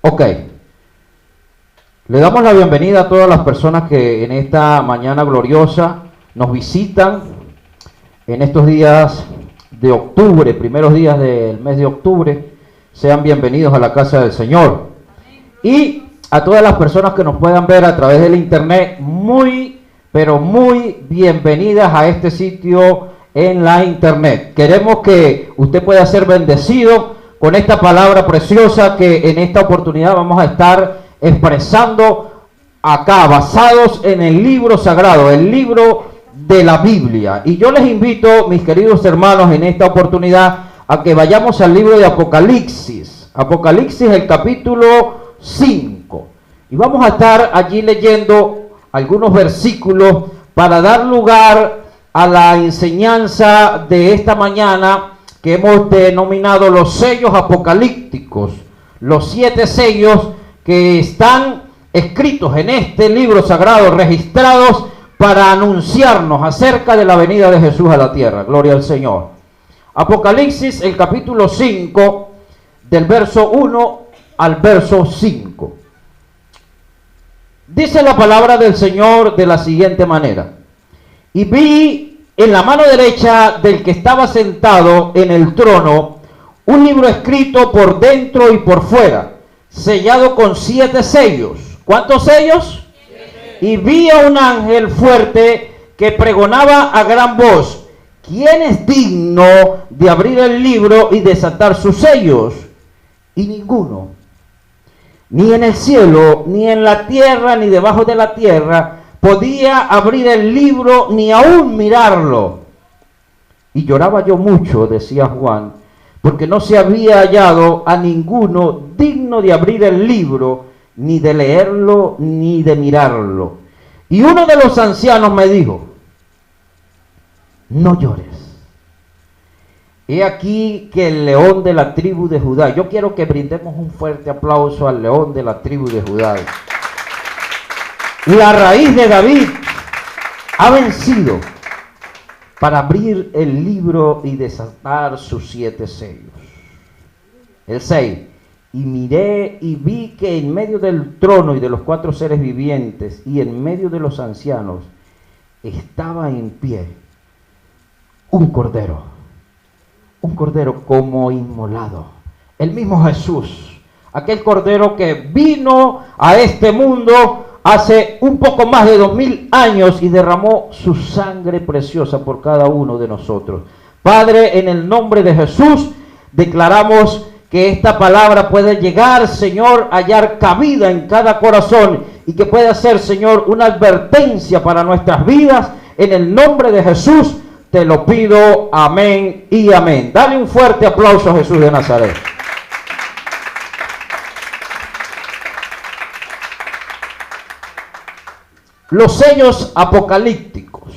Ok, le damos la bienvenida a todas las personas que en esta mañana gloriosa nos visitan en estos días de octubre, primeros días del mes de octubre. Sean bienvenidos a la casa del Señor. Y a todas las personas que nos puedan ver a través del internet, muy, pero muy bienvenidas a este sitio en la internet. Queremos que usted pueda ser bendecido con esta palabra preciosa que en esta oportunidad vamos a estar expresando acá, basados en el libro sagrado, el libro de la Biblia. Y yo les invito, mis queridos hermanos, en esta oportunidad a que vayamos al libro de Apocalipsis. Apocalipsis, el capítulo 5. Y vamos a estar allí leyendo algunos versículos para dar lugar a la enseñanza de esta mañana, que hemos denominado los sellos apocalípticos, los 7 sellos que están escritos en este libro sagrado, registrados para anunciarnos acerca de la venida de Jesús a la tierra. Gloria al Señor. Apocalipsis, el capítulo 5, del verso 1 al verso 5. Dice la palabra del Señor de la siguiente manera: y vi en la mano derecha del que estaba sentado en el trono un libro escrito por dentro y por fuera, sellado con 7 sellos. ¿Cuántos sellos? 7. Y vi a un ángel fuerte que pregonaba a gran voz: ¿quién es digno de abrir el libro y desatar sus sellos? Y ninguno, ni en el cielo, ni en la tierra, ni debajo de la tierra, podía abrir el libro ni aún mirarlo. Y lloraba yo mucho, decía Juan, porque no se había hallado a ninguno digno de abrir el libro, ni de leerlo, ni de mirarlo. Y uno de los ancianos me dijo: no llores. He aquí que el león de la tribu de Judá. Yo quiero que brindemos un fuerte aplauso al león de la tribu de Judá. La raíz de David ha vencido para abrir el libro y desatar sus 7 sellos. El 6. Y miré y vi que en medio del trono y de los 4 seres vivientes y en medio de los ancianos estaba en pie un cordero como inmolado. El mismo Jesús, aquel cordero que vino a este mundo hace un poco más de 2000 años y derramó su sangre preciosa por cada uno de nosotros. Padre, en el nombre de Jesús, declaramos que esta palabra puede llegar, Señor, a hallar cabida en cada corazón y que pueda ser, Señor, una advertencia para nuestras vidas. En el nombre de Jesús te lo pido, amén y amén. Dale un fuerte aplauso a Jesús de Nazaret. Los sellos apocalípticos.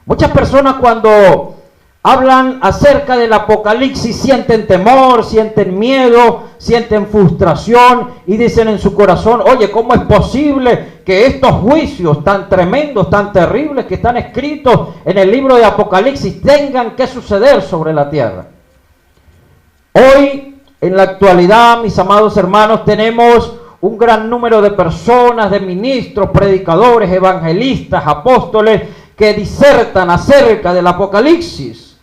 Muchas personas cuando hablan acerca del apocalipsis sienten temor, sienten miedo, sienten frustración y dicen en su corazón: oye, ¿cómo es posible que estos juicios tan tremendos, tan terribles que están escritos en el libro de Apocalipsis tengan que suceder sobre la tierra? Hoy, en la actualidad, mis amados hermanos, tenemos un gran número de personas, de ministros, predicadores, evangelistas, apóstoles, que disertan acerca del Apocalipsis.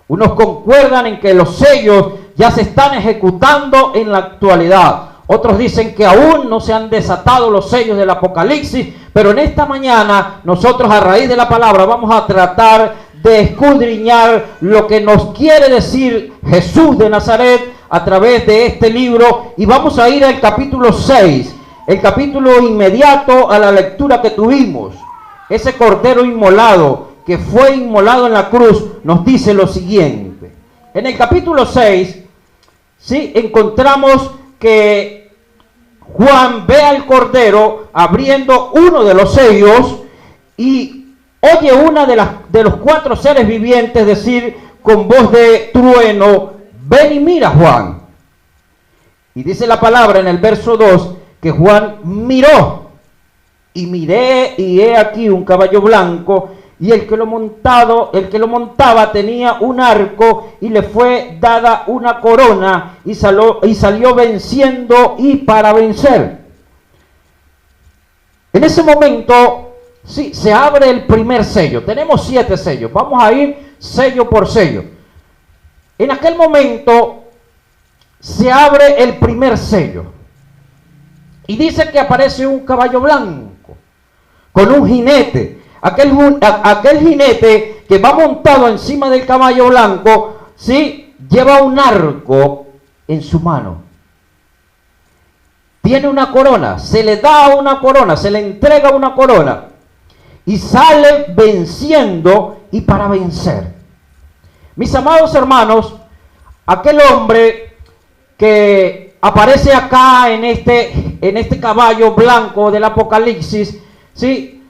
Unos concuerdan en que los sellos ya se están ejecutando en la actualidad. Otros dicen que aún no se han desatado los sellos del Apocalipsis. Pero en esta mañana, nosotros a raíz de la palabra vamos a tratar de escudriñar lo que nos quiere decir Jesús de Nazaret a través de este libro, y vamos a ir al capítulo 6, el capítulo inmediato a la lectura que tuvimos. Ese cordero inmolado que fue inmolado en la cruz nos dice lo siguiente. En el capítulo 6, ¿sí?, encontramos que Juan ve al cordero abriendo uno de los sellos y oye una de los 4 seres vivientes decir con voz de trueno: ven y mira, Juan. Y dice la palabra en el verso 2 que Juan miró. Y miré, y he aquí un caballo blanco, y el que lo montaba tenía un arco y le fue dada una corona y salió venciendo y para vencer. En ese momento, sí, se abre el primer sello. Tenemos 7 sellos. Vamos a ir sello por sello. En aquel momento se abre el primer sello. Y dice que aparece un caballo blanco con un jinete. Aquel jinete que va montado encima del caballo blanco, ¿sí?, lleva un arco en su mano. Tiene una corona, se le da una corona, se le entrega una corona. Y sale venciendo y para vencer. Mis amados hermanos, aquel hombre que aparece acá en este caballo blanco del Apocalipsis, ¿sí?,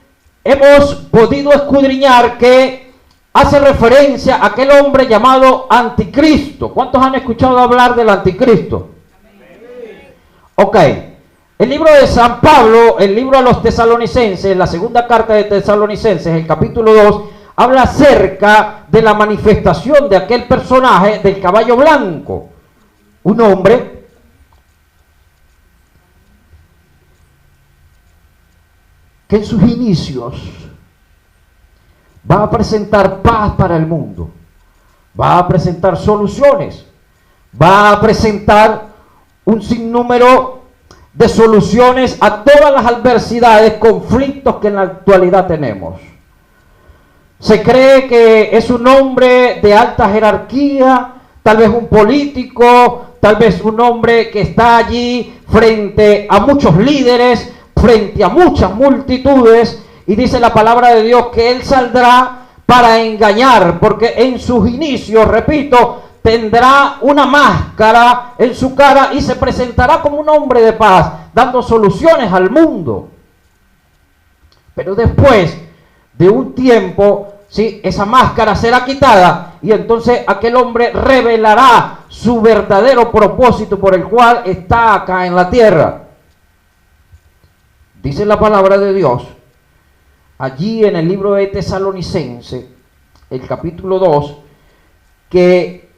hemos podido escudriñar que hace referencia a aquel hombre llamado Anticristo. ¿Cuántos han escuchado hablar del Anticristo? Ok, el libro de San Pablo, el libro a los tesalonicenses, la segunda carta de Tesalonicenses, el capítulo 2, habla acerca de la manifestación de aquel personaje del caballo blanco. Un hombre que en sus inicios va a presentar paz para el mundo, va a presentar soluciones, va a presentar un sinnúmero de soluciones a todas las adversidades, conflictos que en la actualidad tenemos. Se cree que es un hombre de alta jerarquía, tal vez un político, tal vez un hombre que está allí frente a muchos líderes, frente a muchas multitudes, y dice la palabra de Dios que él saldrá para engañar, porque en sus inicios, repito, tendrá una máscara en su cara y se presentará como un hombre de paz, dando soluciones al mundo. Pero después de un tiempo, ¿sí?, esa máscara será quitada y entonces aquel hombre revelará su verdadero propósito por el cual está acá en la tierra. Dice la palabra de Dios, allí en el libro de Tesalonicenses, el capítulo 2, que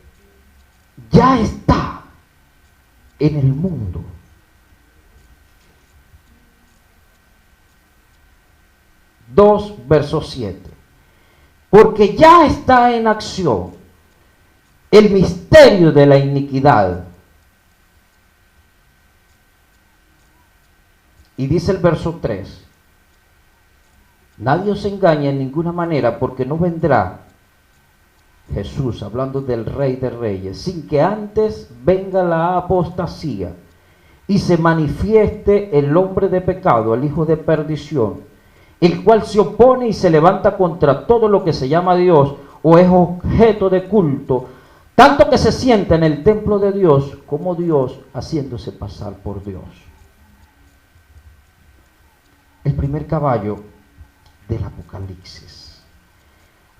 ya está en el mundo. Verso 7. Porque ya está en acción el misterio de la iniquidad. Y dice el verso 3, nadie os engaña en ninguna manera, porque no vendrá Jesús, hablando del Rey de Reyes, sin que antes venga la apostasía y se manifieste el hombre de pecado, el hijo de perdición, el cual se opone y se levanta contra todo lo que se llama Dios o es objeto de culto, tanto que se sienta en el templo de Dios como Dios, haciéndose pasar por Dios. El primer caballo del Apocalipsis.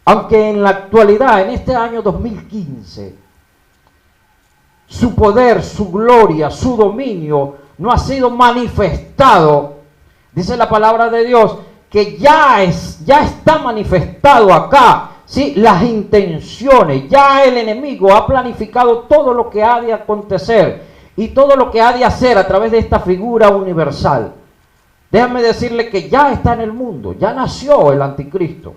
Aunque en la actualidad, en este año 2015, su poder, su gloria, su dominio no ha sido manifestado, dice la palabra de Dios, que ya está manifestado acá, ¿sí?, las intenciones. Ya el enemigo ha planificado todo lo que ha de acontecer y todo lo que ha de hacer a través de esta figura universal. Déjame decirle que ya está en el mundo, ya nació el anticristo.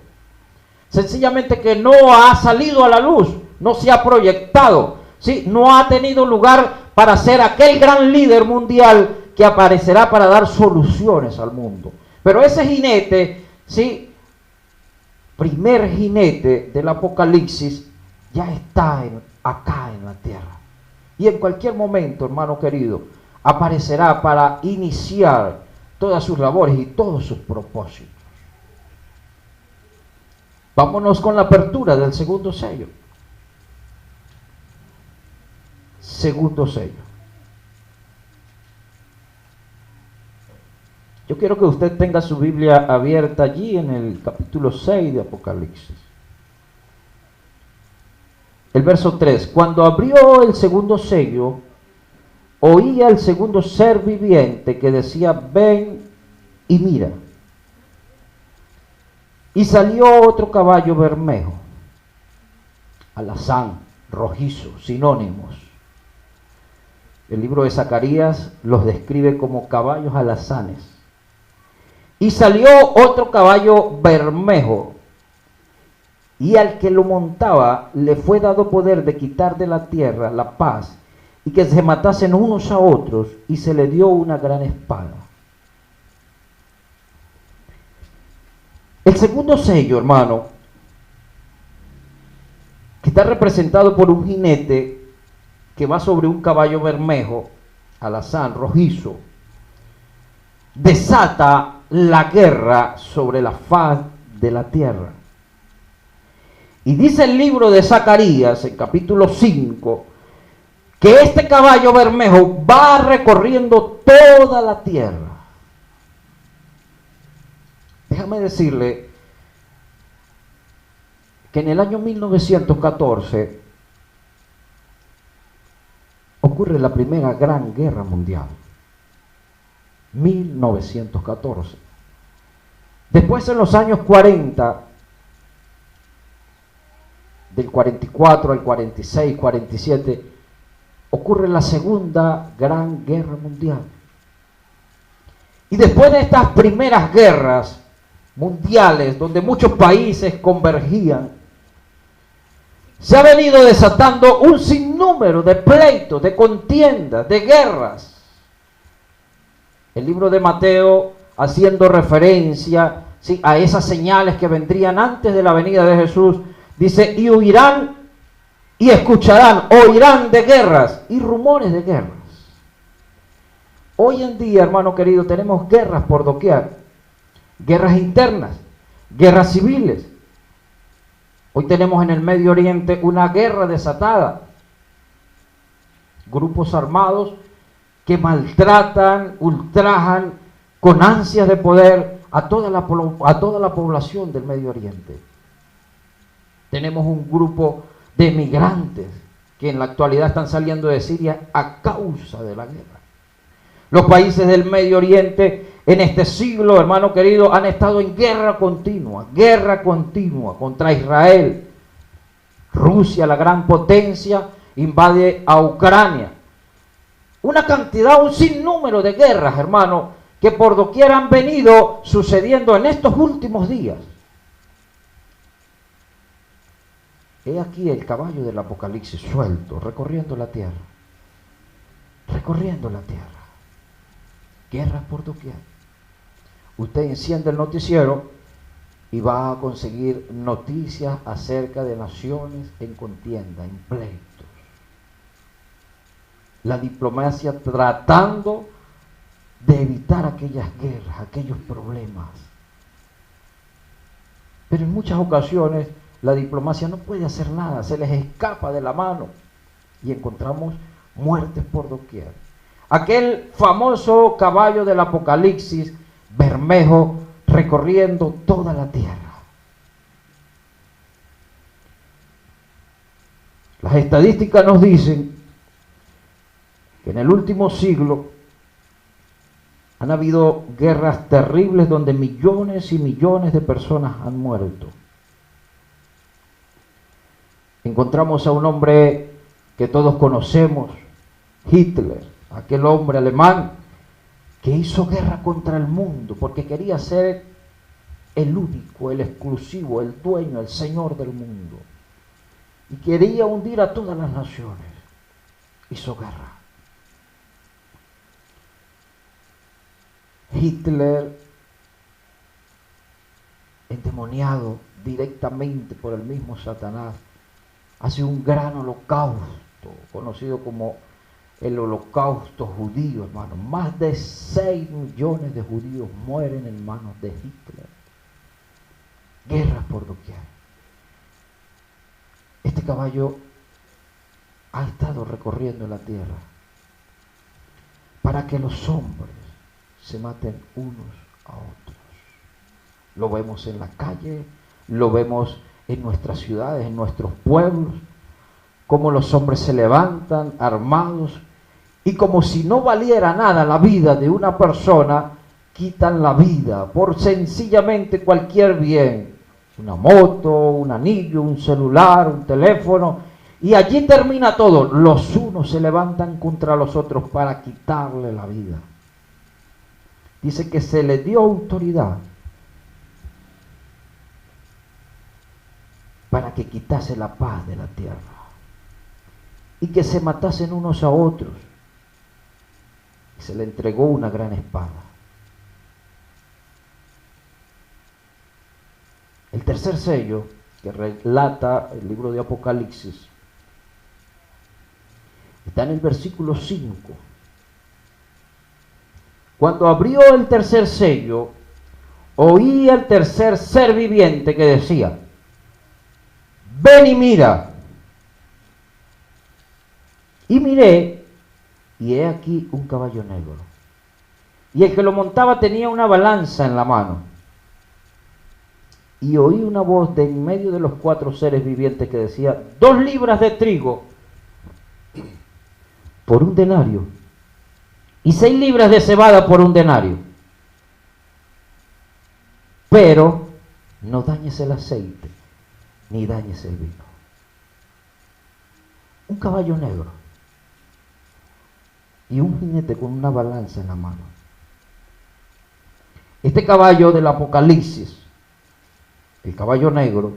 Sencillamente que no ha salido a la luz, no se ha proyectado, ¿sí?, no ha tenido lugar para ser aquel gran líder mundial que aparecerá para dar soluciones al mundo. Pero ese jinete, ¿sí?, primer jinete del Apocalipsis, ya está acá en la tierra. Y en cualquier momento, hermano querido, aparecerá para iniciar todas sus labores y todos sus propósitos. Vámonos con la apertura del segundo sello. Segundo sello. Yo quiero que usted tenga su Biblia abierta allí en el capítulo 6 de Apocalipsis. El verso 3. Cuando abrió el segundo sello, oía el segundo ser viviente que decía: ven y mira. Y salió otro caballo bermejo, alazán, rojizo, sinónimos. El libro de Zacarías los describe como caballos alazanes. Y salió otro caballo bermejo, y al que lo montaba le fue dado poder de quitar de la tierra la paz, y que se matasen unos a otros, y se le dio una gran espada. El segundo sello, hermano, que está representado por un jinete que va sobre un caballo bermejo, alazán, rojizo, desata la guerra sobre la faz de la tierra. Y dice el libro de Zacarías, en capítulo 5, que este caballo bermejo va recorriendo toda la tierra. Déjame decirle que en el año 1914 ocurre la primera gran guerra mundial. 1914. Después, en los años 40, del 44 al 46, 47, ocurre la segunda gran guerra mundial. Y después de estas primeras guerras mundiales, donde muchos países convergían, se ha venido desatando un sinnúmero de pleitos, de contiendas, de guerras. El libro de Mateo, haciendo referencia, ¿sí?, a esas señales que vendrían antes de la venida de Jesús, dice: y oirán y escucharán, oirán de guerras y rumores de guerras. Hoy en día, hermano querido, tenemos guerras por doquier, guerras internas, guerras civiles. Hoy tenemos en el Medio Oriente una guerra desatada, grupos armados que maltratan, ultrajan con ansias de poder a toda la población del Medio Oriente. Tenemos un grupo de migrantes que en la actualidad están saliendo de Siria a causa de la guerra. Los países del Medio Oriente en este siglo, hermano querido, han estado en guerra continua contra Israel. Rusia, la gran potencia, invade a Ucrania. Una cantidad, un sinnúmero de guerras, hermano, que por doquier han venido sucediendo en estos últimos días. He aquí el caballo del Apocalipsis suelto, recorriendo la tierra. Recorriendo la tierra. Guerras por doquier. Usted enciende el noticiero y va a conseguir noticias acerca de naciones en contienda, en pleitos. La diplomacia tratando de evitar aquellas guerras, aquellos problemas. Pero en muchas ocasiones la diplomacia no puede hacer nada, se les escapa de la mano y encontramos muertes por doquier. Aquel famoso caballo del Apocalipsis, bermejo, recorriendo toda la tierra. Las estadísticas nos dicen que en el último siglo han habido guerras terribles donde millones y millones de personas han muerto. Encontramos a un hombre que todos conocemos, Hitler, aquel hombre alemán que hizo guerra contra el mundo porque quería ser el único, el exclusivo, el dueño, el señor del mundo. Y quería hundir a todas las naciones. Hizo guerra. Hitler, endemoniado directamente por el mismo Satanás, hace un gran holocausto, conocido como el holocausto judío, hermano. Más de 6 millones de judíos mueren en manos de Hitler. Guerras por doquier. Este caballo ha estado recorriendo la tierra para que los hombres se maten unos a otros. Lo vemos en la calle, lo vemos en nuestras ciudades, en nuestros pueblos, cómo los hombres se levantan armados y como si no valiera nada la vida de una persona, quitan la vida por sencillamente cualquier bien, una moto, un anillo, un celular, un teléfono, y allí termina todo. Los unos se levantan contra los otros para quitarle la vida. Dice que se le dio autoridad para que quitase la paz de la tierra y que se matasen unos a otros. Y se le entregó una gran espada. El tercer sello que relata el libro de Apocalipsis está en el versículo 5. Cuando abrió el tercer sello, oí al tercer ser viviente que decía: ven y mira. Y miré, y he aquí un caballo negro. Y el que lo montaba tenía una balanza en la mano. Y oí una voz de en medio de los cuatro seres vivientes que decía: 2 libras de trigo por 1 denario, y 6 libras de cebada por 1 denario. Pero no dañes el aceite, ni dañes el vino. Un caballo negro y un jinete con una balanza en la mano. Este caballo del Apocalipsis, el caballo negro,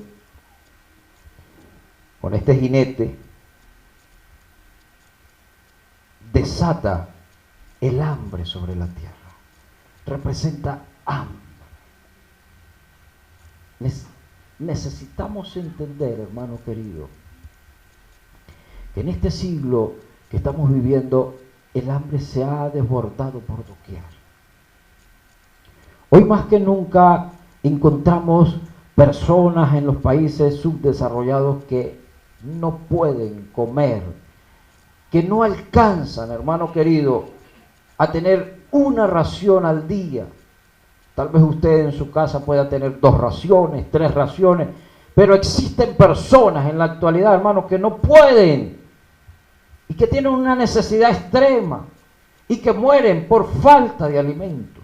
con este jinete, desata el hambre sobre la tierra. Representa hambre. Necesitamos entender, hermano querido, que en este siglo que estamos viviendo, el hambre se ha desbordado por doquier. Hoy más que nunca encontramos personas en los países subdesarrollados que no pueden comer, que no alcanzan, hermano querido, a tener una ración al día. Tal vez usted en su casa pueda tener 2 raciones, 3 raciones, pero existen personas en la actualidad, hermanos, que no pueden y que tienen una necesidad extrema y que mueren por falta de alimentos.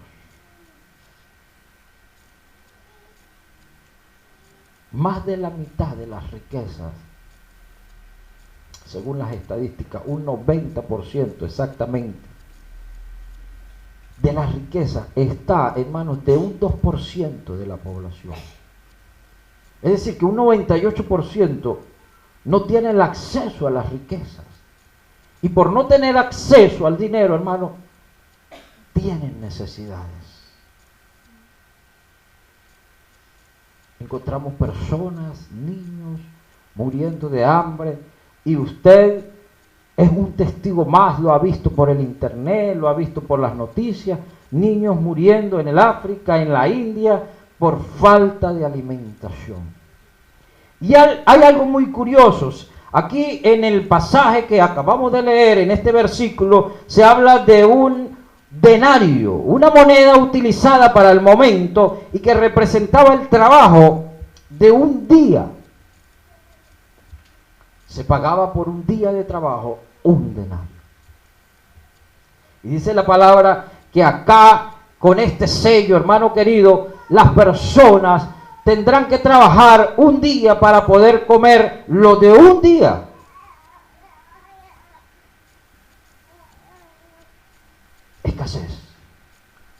Más de la mitad de las riquezas, según las estadísticas, un 90% exactamente, de las riquezas está en manos de un 2% de la población. Es decir, que un 98% no tiene el acceso a las riquezas. Y por no tener acceso al dinero, hermano, tienen necesidades. Encontramos personas, niños, muriendo de hambre, y usted es un testigo más, lo ha visto por el internet, lo ha visto por las noticias, niños muriendo en el África, en la India, por falta de alimentación. Y hay algo muy curioso. Aquí en el pasaje que acabamos de leer, en este versículo, se habla de un denario, una moneda utilizada para el momento y que representaba el trabajo de un día. Se pagaba por un día de trabajo 1 denario. Y dice la palabra que acá, con este sello, hermano querido, las personas tendrán que trabajar un día para poder comer lo de un día. Escasez,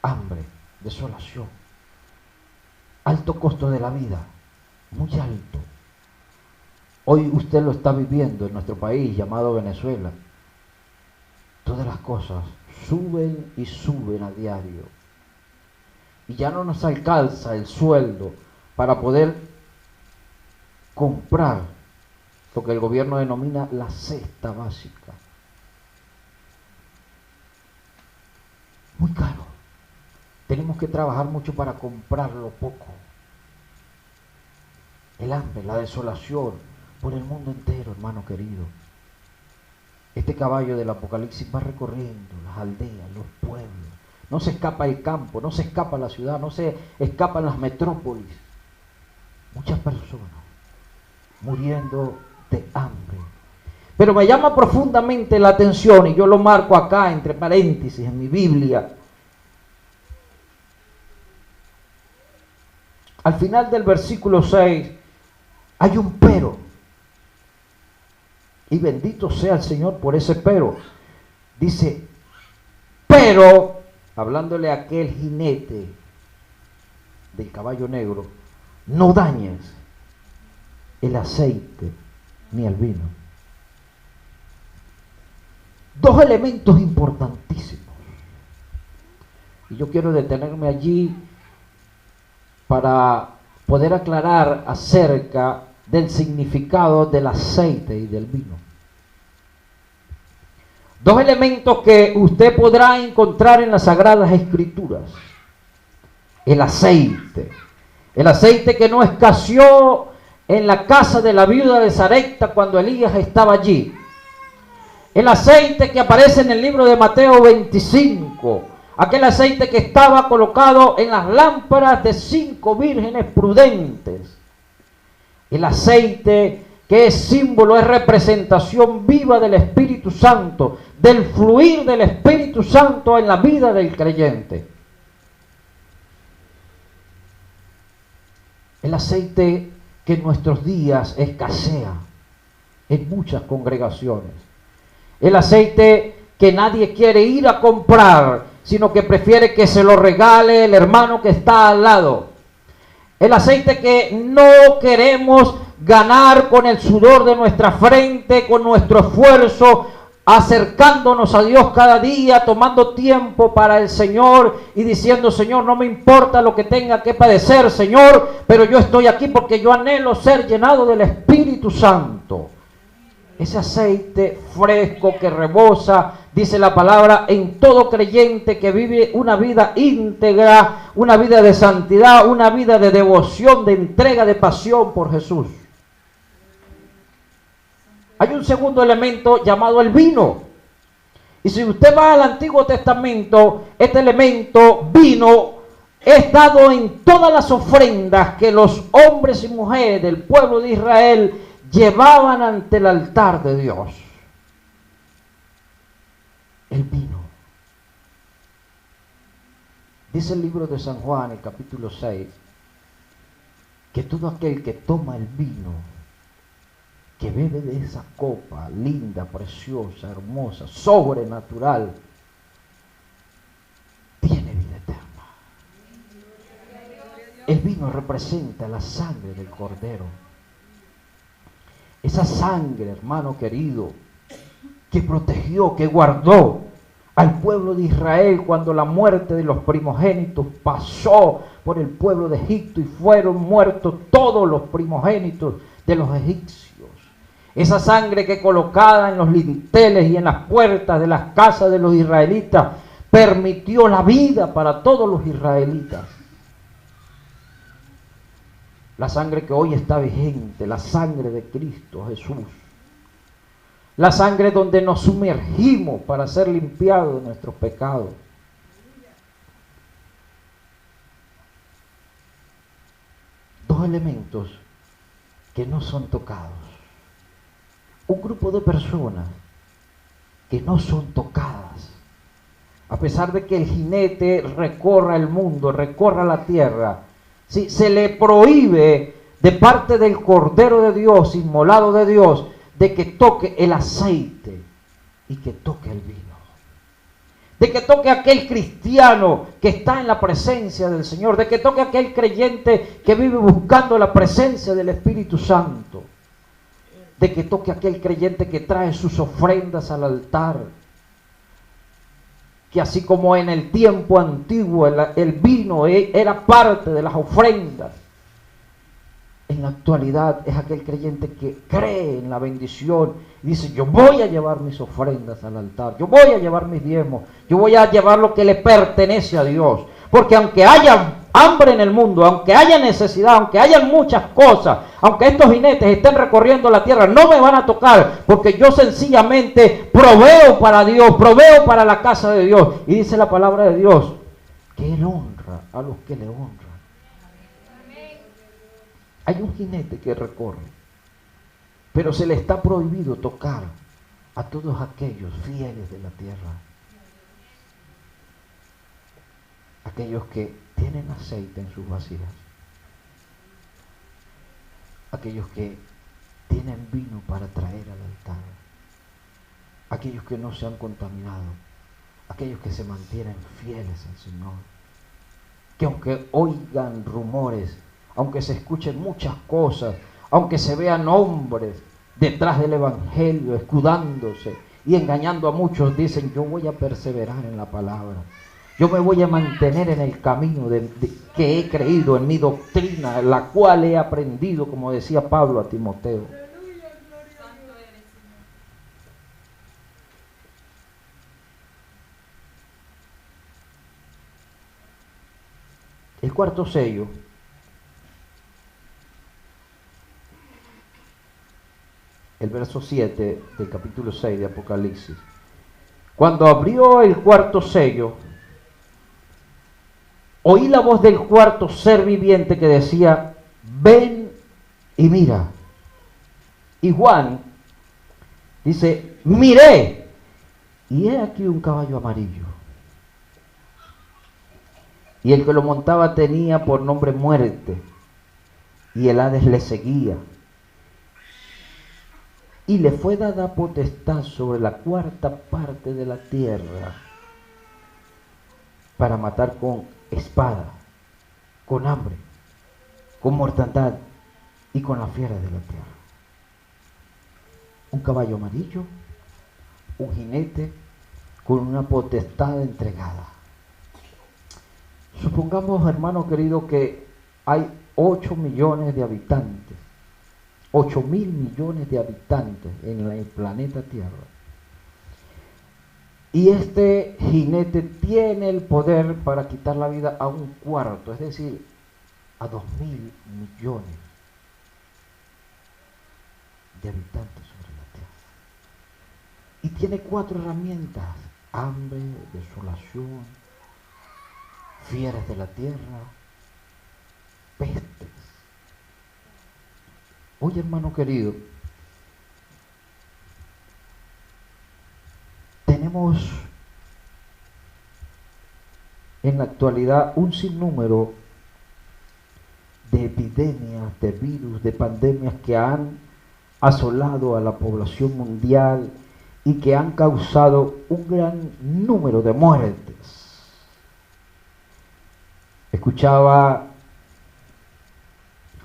hambre, desolación, alto costo de la vida, muy alto. Hoy usted lo está viviendo en nuestro país llamado Venezuela. Todas las cosas suben y suben a diario. Y ya no nos alcanza el sueldo para poder comprar lo que el gobierno denomina la cesta básica. Muy caro. Tenemos que trabajar mucho para comprar lo poco. El hambre, la desolación por el mundo entero, hermano querido. Este caballo del Apocalipsis va recorriendo las aldeas, los pueblos. No se escapa el campo, no se escapa la ciudad, no se escapan las metrópolis. Muchas personas muriendo de hambre. Pero me llama profundamente la atención, y yo lo marco acá entre paréntesis en mi Biblia. Al final del versículo 6 hay un pero. Y bendito sea el Señor por ese pero. Dice, pero, hablándole a aquel jinete del caballo negro, no dañes el aceite ni el vino. Dos elementos importantísimos. Y yo quiero detenerme allí para poder aclarar acerca del significado del aceite y del vino. Dos elementos que usted podrá encontrar en las Sagradas Escrituras. El aceite que no escaseó en la casa de la viuda de Sarepta cuando Elías estaba allí. El aceite que aparece en el libro de Mateo 25, aquel aceite que estaba colocado en las lámparas de 5 vírgenes prudentes. El aceite que es símbolo, es representación viva del Espíritu Santo, del fluir del Espíritu Santo en la vida del creyente. El aceite que en nuestros días escasea en muchas congregaciones. El aceite que nadie quiere ir a comprar, sino que prefiere que se lo regale el hermano que está al lado. El aceite que no queremos ganar con el sudor de nuestra frente, con nuestro esfuerzo, acercándonos a Dios cada día, tomando tiempo para el Señor y diciendo, Señor, no me importa lo que tenga que padecer, Señor, pero yo estoy aquí porque yo anhelo ser llenado del Espíritu Santo. Ese aceite fresco que rebosa, dice la palabra, en todo creyente que vive una vida íntegra, una vida de santidad, una vida de devoción, de entrega, de pasión por Jesús. Hay un segundo elemento llamado el vino. Y si usted va al Antiguo Testamento, este elemento, vino, es dado en todas las ofrendas que los hombres y mujeres del pueblo de Israel llevaban ante el altar de Dios. El vino. Dice el libro de San Juan, el capítulo 6, que todo aquel que toma el vino, que bebe de esa copa linda, preciosa, hermosa, sobrenatural, tiene vida eterna. El vino representa la sangre del Cordero. Esa sangre, hermano querido, que protegió, que guardó al pueblo de Israel cuando la muerte de los primogénitos pasó por el pueblo de Egipto y fueron muertos todos los primogénitos de los egipcios. Esa sangre que colocada en los linteles y en las puertas de las casas de los israelitas permitió la vida para todos los israelitas. La sangre que hoy está vigente, la sangre de Cristo Jesús. La sangre donde nos sumergimos para ser limpiados de nuestros pecados. Dos elementos que no son tocados. Un grupo de personas que no son tocadas. A pesar de que el jinete recorra el mundo, recorra la tierra, si se le prohíbe de parte del Cordero de Dios, inmolado de Dios, de que toque el aceite y que toque el vino. De que toque aquel cristiano que está en la presencia del Señor, de que toque aquel creyente que vive buscando la presencia del Espíritu Santo, de que toque aquel creyente que trae sus ofrendas al altar, que así como en el tiempo antiguo el vino era parte de las ofrendas, en la actualidad es aquel creyente que cree en la bendición y dice, yo voy a llevar mis ofrendas al altar, yo voy a llevar mis diezmos, yo voy a llevar lo que le pertenece a Dios, porque aunque haya hambre en el mundo, aunque haya necesidad, aunque haya muchas cosas, aunque estos jinetes estén recorriendo la tierra, no me van a tocar, porque yo sencillamente proveo para Dios, proveo para la casa de Dios. Y dice la palabra de Dios que Él honra a los que le honran. Hay un jinete que recorre, pero se le está prohibido tocar a todos aquellos fieles de la tierra, aquellos que tienen aceite en sus vasijas, aquellos que tienen vino para traer al altar, aquellos que no se han contaminado, aquellos que se mantienen fieles al Señor, que aunque oigan rumores, aunque se escuchen muchas cosas, aunque se vean hombres detrás del Evangelio escudándose y engañando a muchos, dicen: yo voy a perseverar en la palabra, yo me voy a mantener en el camino que he creído, en mi doctrina, la cual he aprendido, como decía Pablo a Timoteo. El cuarto sello el verso 7 del capítulo 6 de Apocalipsis. Cuando abrió el cuarto sello, oí la voz del cuarto ser viviente que decía: ven y mira. Y Juan dice: miré, y he aquí un caballo amarillo. Y el que lo montaba tenía por nombre Muerte, y el Hades le seguía. Y le fue dada potestad sobre la cuarta parte de la tierra para matar con espada, con hambre, con mortandad y con las fieras de la tierra. Un caballo amarillo, un jinete con una potestad entregada. Supongamos, hermano querido, que hay 8 millones de habitantes, 8.000 millones de habitantes en el planeta Tierra. Y este jinete tiene el poder para quitar la vida a un cuarto, es decir, a 2.000 millones de habitantes sobre la Tierra. Y tiene 4 herramientas: hambre, desolación, fieras de la tierra, pestes. Oye, hermano querido, tenemos en la actualidad un sinnúmero de epidemias, de virus, de pandemias que han asolado a la población mundial y que han causado un gran número de muertes. Escuchaba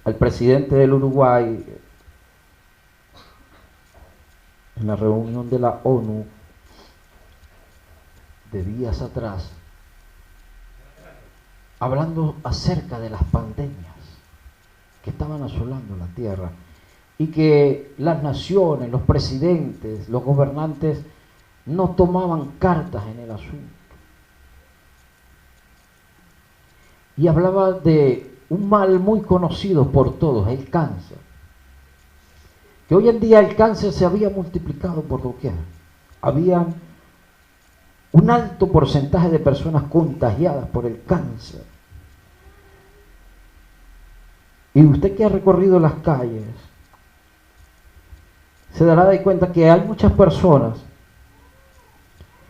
al presidente del Uruguay en la reunión de la ONU de días atrás, hablando acerca de las pandemias que estaban asolando la tierra y que las naciones, los presidentes, los gobernantes no tomaban cartas en el asunto. Y hablaba de un mal muy conocido por todos, el cáncer. Que hoy en día el cáncer se había multiplicado por doquier. Había un alto porcentaje de personas contagiadas por el cáncer. Y usted que ha recorrido las calles se dará de cuenta que hay muchas personas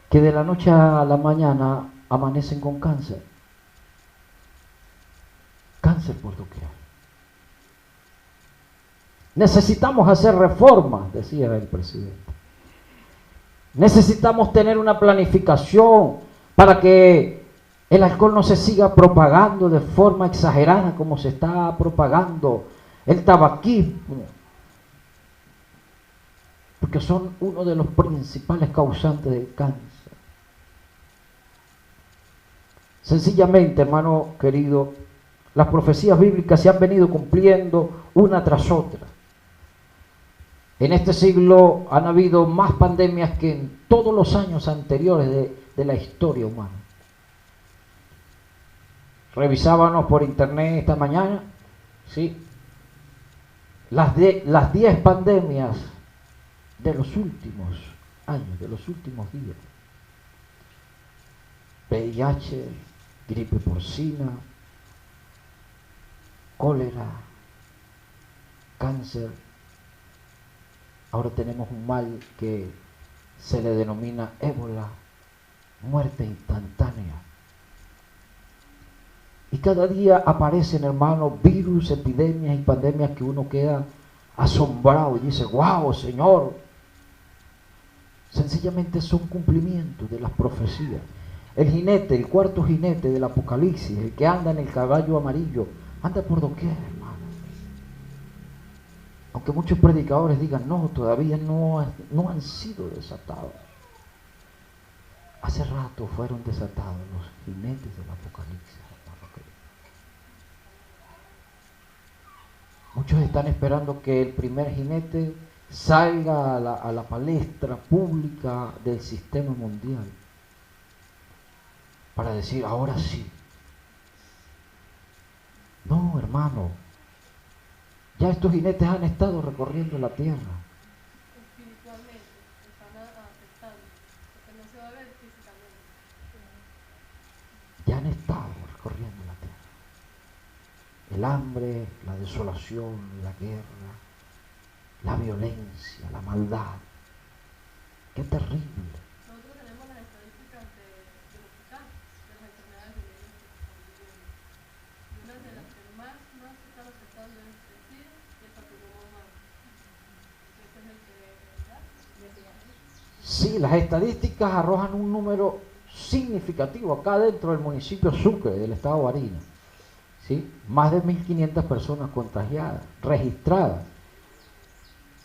que de la noche a la mañana amanecen con cáncer. Cáncer por doquier. Necesitamos hacer reformas, decía el presidente. Necesitamos tener una planificación para que el alcohol no se siga propagando de forma exagerada como se está propagando el tabaquismo, porque son uno de los principales causantes del cáncer. Sencillamente, hermano querido, las profecías bíblicas se han venido cumpliendo una tras otra. En este siglo han habido más pandemias que en todos los años anteriores de la historia humana. Revisábamos por internet esta mañana, ¿sí?, las 10 pandemias de los últimos años, de los últimos días. VIH, gripe porcina, cólera, cáncer. Ahora tenemos un mal que se le denomina ébola, muerte instantánea. Y cada día aparecen, hermanos, virus, epidemias y pandemias que uno queda asombrado y dice, wow, Señor. Sencillamente son cumplimientos de las profecías. El jinete, el cuarto jinete del Apocalipsis, el que anda en el caballo amarillo, anda por doquier, hermano. Aunque muchos predicadores digan, no, todavía no han sido desatados. Hace rato fueron desatados los jinetes del Apocalipsis, hermano querido. Muchos están esperando que el primer jinete salga a la palestra pública del sistema mundial para decir, ahora sí. No, hermano, ya estos jinetes han estado recorriendo la tierra. Espiritualmente están afectando, porque no se va a ver físicamente. Ya han estado recorriendo la tierra. El hambre, la desolación, la guerra, la violencia, la maldad. Qué terrible. Nosotros tenemos las estadísticas del hospital, de las enfermedades venéreas que están viviendo. Y una de las que más están afectando es el SIDA y el papiloma humano. Ese es el que, ¿verdad? Sí, las estadísticas arrojan un número significativo acá dentro del municipio Sucre, del estado Barinas. ¿Sí? Más de 1.500 personas contagiadas, registradas,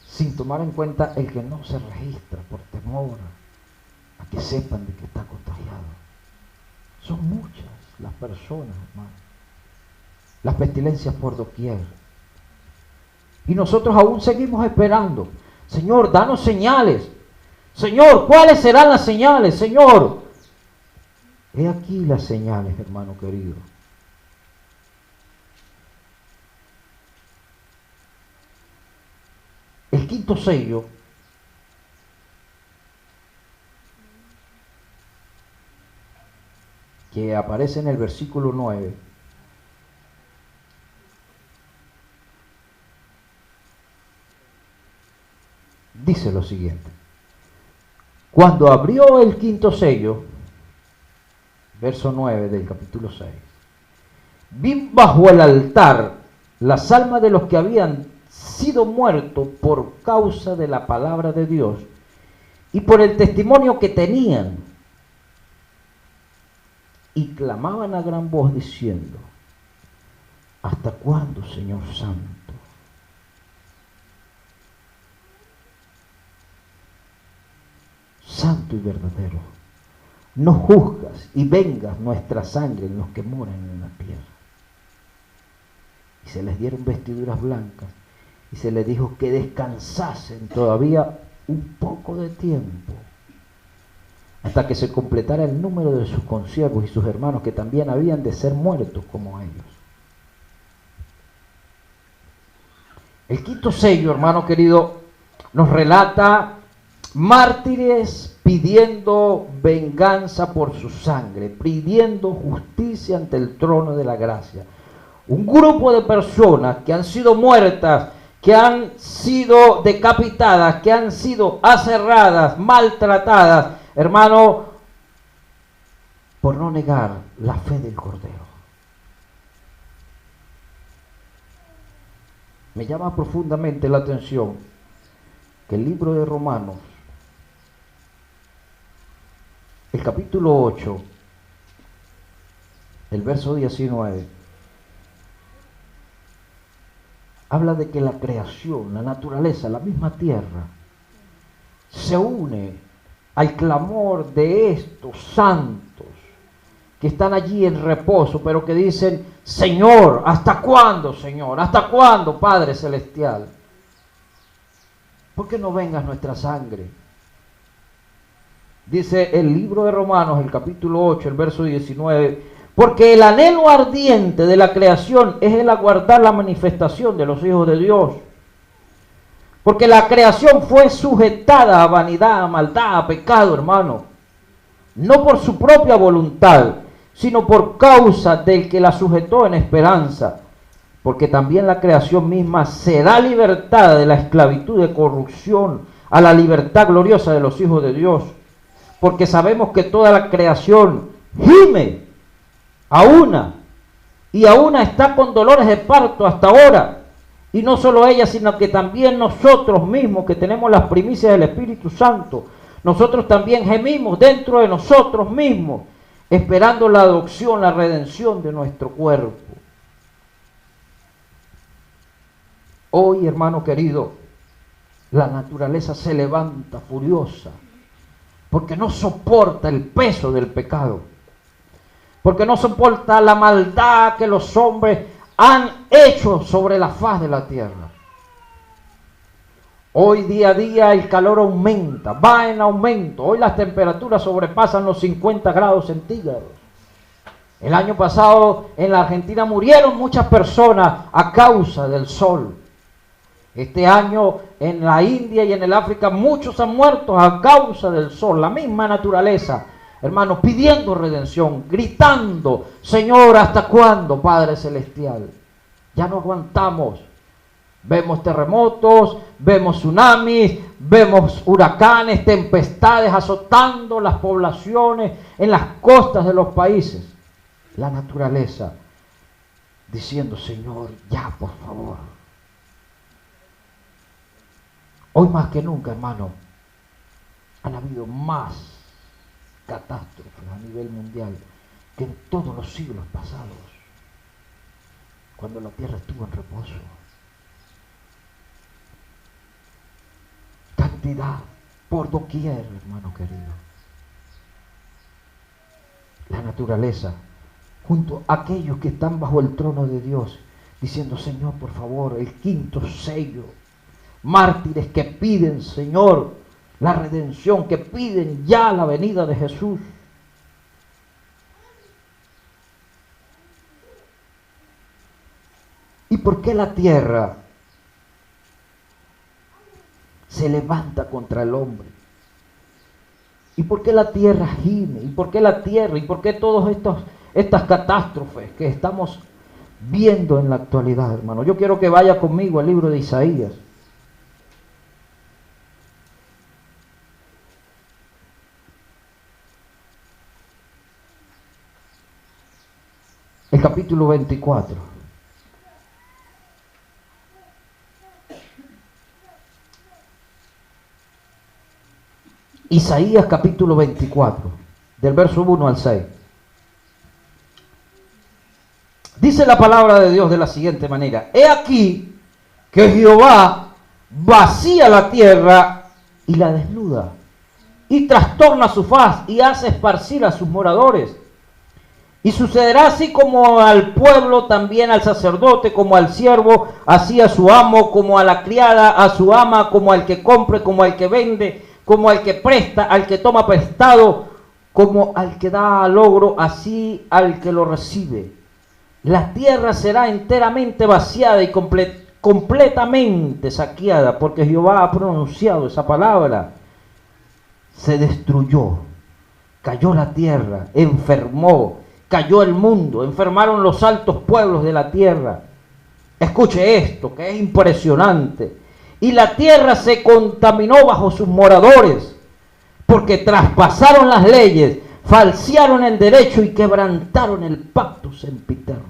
sin tomar en cuenta el que no se registra por temor a que sepan de que está contagiado. Son muchas las personas, hermano. Las pestilencias por doquier. Y nosotros aún seguimos esperando. Señor, danos señales. Señor, ¿cuáles serán las señales? Señor, he aquí las señales, hermano querido. El quinto sello que aparece en el versículo 9 dice lo siguiente: cuando abrió el quinto sello, verso 9 del capítulo 6, vi bajo el altar las almas de los que habían sido muertos por causa de la palabra de Dios y por el testimonio que tenían, y clamaban a gran voz diciendo: ¿hasta cuándo, Señor Santo? Santo y verdadero, no juzgas y vengas nuestra sangre en los que moran en la tierra. Y se les dieron vestiduras blancas y se les dijo que descansasen todavía un poco de tiempo, hasta que se completara el número de sus consiervos y sus hermanos, que también habían de ser muertos como ellos. El quinto sello, hermano querido, nos relata mártires pidiendo venganza por su sangre, pidiendo justicia ante el trono de la gracia. Un grupo de personas que han sido muertas, que han sido decapitadas, que han sido aserradas, maltratadas, hermano, por no negar la fe del Cordero. Me llama profundamente la atención que el libro de Romanos, el capítulo 8, el verso 19, habla de que la creación, la naturaleza, la misma tierra, se une al clamor de estos santos que están allí en reposo, pero que dicen: Señor, ¿hasta cuándo, Señor? ¿Hasta cuándo, Padre Celestial? ¿Por qué no vengas nuestra sangre? Dice el libro de Romanos, el capítulo 8, el verso 19, porque el anhelo ardiente de la creación es el aguardar la manifestación de los hijos de Dios. Porque la creación fue sujetada a vanidad, a maldad, a pecado, hermano. No por su propia voluntad, sino por causa del que la sujetó en esperanza. Porque también la creación misma será libertada de la esclavitud de corrupción a la libertad gloriosa de los hijos de Dios. Porque sabemos que toda la creación gime a una y aún está con dolores de parto hasta ahora. Y no solo ella, sino que también nosotros mismos que tenemos las primicias del Espíritu Santo, nosotros también gemimos dentro de nosotros mismos, esperando la adopción, la redención de nuestro cuerpo. Hoy, hermano querido, la naturaleza se levanta furiosa porque no soporta el peso del pecado, porque no soporta la maldad que los hombres han hecho sobre la faz de la tierra. Hoy día a día el calor aumenta, va en aumento. Hoy las temperaturas sobrepasan los 50 grados centígrados. El año pasado en la Argentina murieron muchas personas a causa del sol. Este año en la India y en el África muchos han muerto a causa del sol. La misma naturaleza, hermanos, pidiendo redención, gritando: Señor, ¿hasta cuándo, Padre Celestial? Ya no aguantamos. Vemos terremotos, vemos tsunamis, vemos huracanes, tempestades azotando las poblaciones en las costas de los países. La naturaleza diciendo: Señor, ya, por favor. Hoy más que nunca, hermano, han habido más catástrofes a nivel mundial que en todos los siglos pasados, cuando la tierra estuvo en reposo. Cantidad por doquier, hermano querido. La naturaleza, junto a aquellos que están bajo el trono de Dios, diciendo: Señor, por favor, el quinto sello. Mártires que piden, Señor, la redención, que piden ya la venida de Jesús. ¿Y por qué la tierra se levanta contra el hombre? ¿Y por qué la tierra gime? ¿Y por qué la tierra? ¿Y por qué todas estas catástrofes que estamos viendo en la actualidad, hermano? Yo quiero que vaya conmigo al libro de Isaías. El capítulo 24. Isaías capítulo 24, del verso 1 al 6. Dice la palabra de Dios de la siguiente manera: He aquí que Jehová vacía la tierra y la desnuda, y trastorna su faz y hace esparcir a sus moradores. Y sucederá así como al pueblo, también al sacerdote, como al siervo, así a su amo, como a la criada, a su ama, como al que compre, como al que vende, como al que presta, al que toma prestado, como al que da logro, así al que lo recibe. La tierra será enteramente vaciada y completamente saqueada, porque Jehová ha pronunciado esa palabra. Se destruyó, cayó la tierra, enfermó, cayó el mundo, enfermaron los altos pueblos de la tierra. Escuche esto, que es impresionante. Y la tierra se contaminó bajo sus moradores, porque traspasaron las leyes, falsearon el derecho y quebrantaron el pacto sempiterno.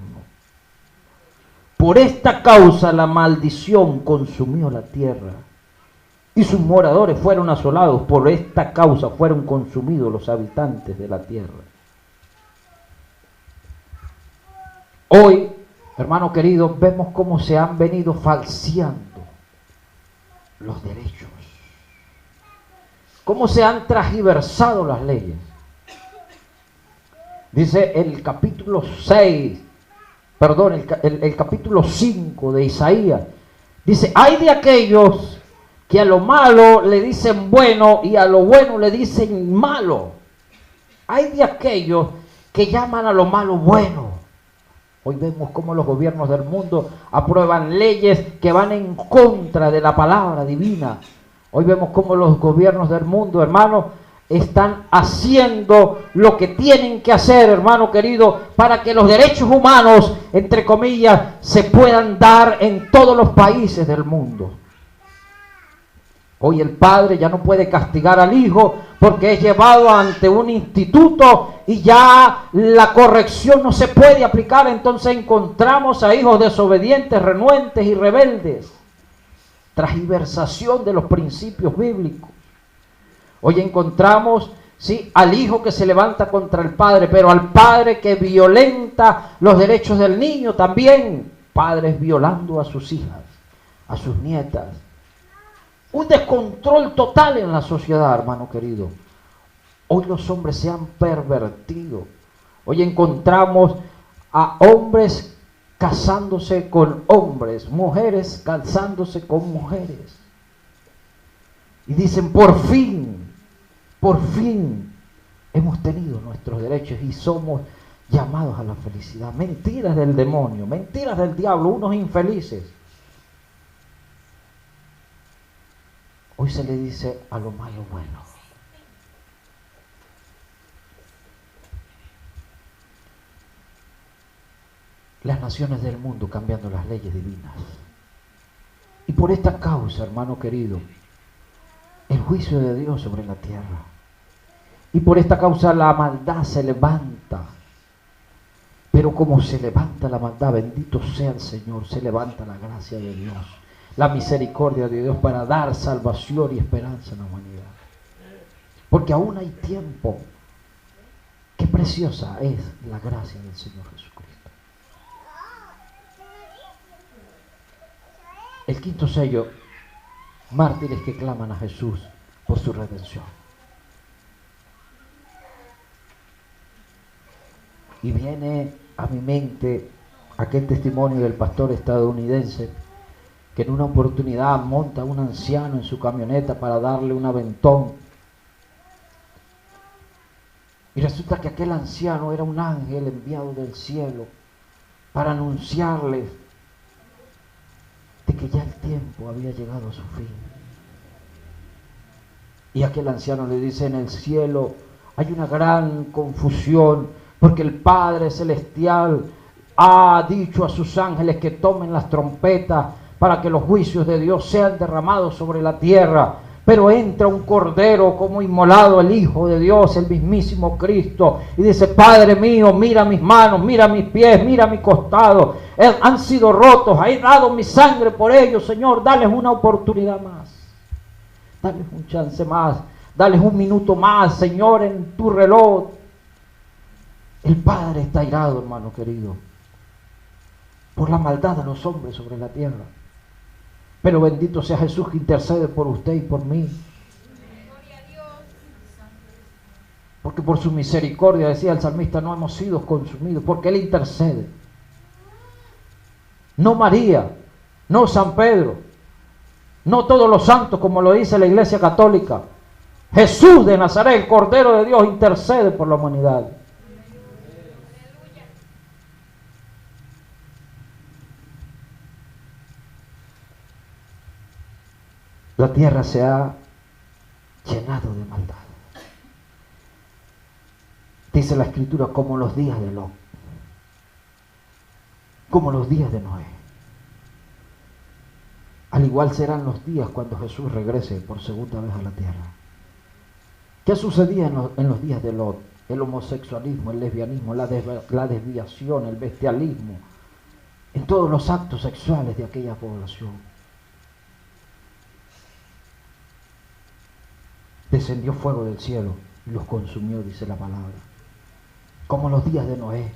Por esta causa la maldición consumió la tierra, y sus moradores fueron asolados. Por esta causa fueron consumidos los habitantes de la tierra. Hoy, hermano querido, vemos cómo se han venido falseando los derechos, cómo se han transgiversado las leyes. Dice el capítulo 6, perdón, el capítulo 5 de Isaías, dice: hay de aquellos que a lo malo le dicen bueno y a lo bueno le dicen malo. Hay de aquellos que llaman a lo malo bueno. Hoy vemos cómo los gobiernos del mundo aprueban leyes que van en contra de la palabra divina. Hoy vemos cómo los gobiernos del mundo, hermano, están haciendo lo que tienen que hacer, hermano querido, para que los derechos humanos, entre comillas, se puedan dar en todos los países del mundo. Hoy el padre ya no puede castigar al hijo porque es llevado ante un instituto y ya la corrección no se puede aplicar. Entonces encontramos a hijos desobedientes, renuentes y rebeldes. Transversación de los principios bíblicos. Hoy encontramos, sí, al hijo que se levanta contra el padre, pero al padre que violenta los derechos del niño también. Padres violando a sus hijas, a sus nietas. Un descontrol total en la sociedad, hermano querido. Hoy los hombres se han pervertido. Hoy encontramos a hombres casándose con hombres, mujeres casándose con mujeres. Y dicen, por fin hemos tenido nuestros derechos y somos llamados a la felicidad. Mentiras del demonio, mentiras del diablo, unos infelices. Hoy se le dice a lo malo bueno. Las naciones del mundo cambiando las leyes divinas. Y por esta causa, hermano querido, el juicio de Dios sobre la tierra. Y por esta causa la maldad se levanta. Pero como se levanta la maldad, bendito sea el Señor, se levanta la gracia de Dios, la misericordia de Dios para dar salvación y esperanza en la humanidad. Porque aún hay tiempo. Qué preciosa es la gracia del Señor Jesucristo. El quinto sello, mártires que claman a Jesús por su redención. Y viene a mi mente aquel testimonio del pastor estadounidense que en una oportunidad monta a un anciano en su camioneta para darle un aventón. Y resulta que aquel anciano era un ángel enviado del cielo para anunciarles de que ya el tiempo había llegado a su fin. Y aquel anciano le dice, en el cielo hay una gran confusión porque el Padre Celestial ha dicho a sus ángeles que tomen las trompetas para que los juicios de Dios sean derramados sobre la tierra. Pero entra un cordero como inmolado, el Hijo de Dios, el mismísimo Cristo, y dice, Padre mío, mira mis manos, mira mis pies, mira mi costado, han sido rotos, he dado mi sangre por ellos, Señor, dales una oportunidad más, dales un chance más, dales un minuto más, Señor, en tu reloj. El Padre está airado, hermano querido, por la maldad de los hombres sobre la tierra. Pero bendito sea Jesús que intercede por usted y por mí. Porque por su misericordia, decía el salmista, no hemos sido consumidos, porque Él intercede. No María, no San Pedro, no todos los santos como lo dice la Iglesia Católica. Jesús de Nazaret, el Cordero de Dios, intercede por la humanidad. La tierra se ha llenado de maldad. Dice la Escritura, como los días de Lot, como los días de Noé. Al igual serán los días cuando Jesús regrese por segunda vez a la tierra. ¿Qué sucedía en los días de Lot? El homosexualismo, el lesbianismo, la desviación, el bestialismo, en todos los actos sexuales de aquella población. Descendió fuego del cielo y los consumió, dice la palabra. Como los días de Noé.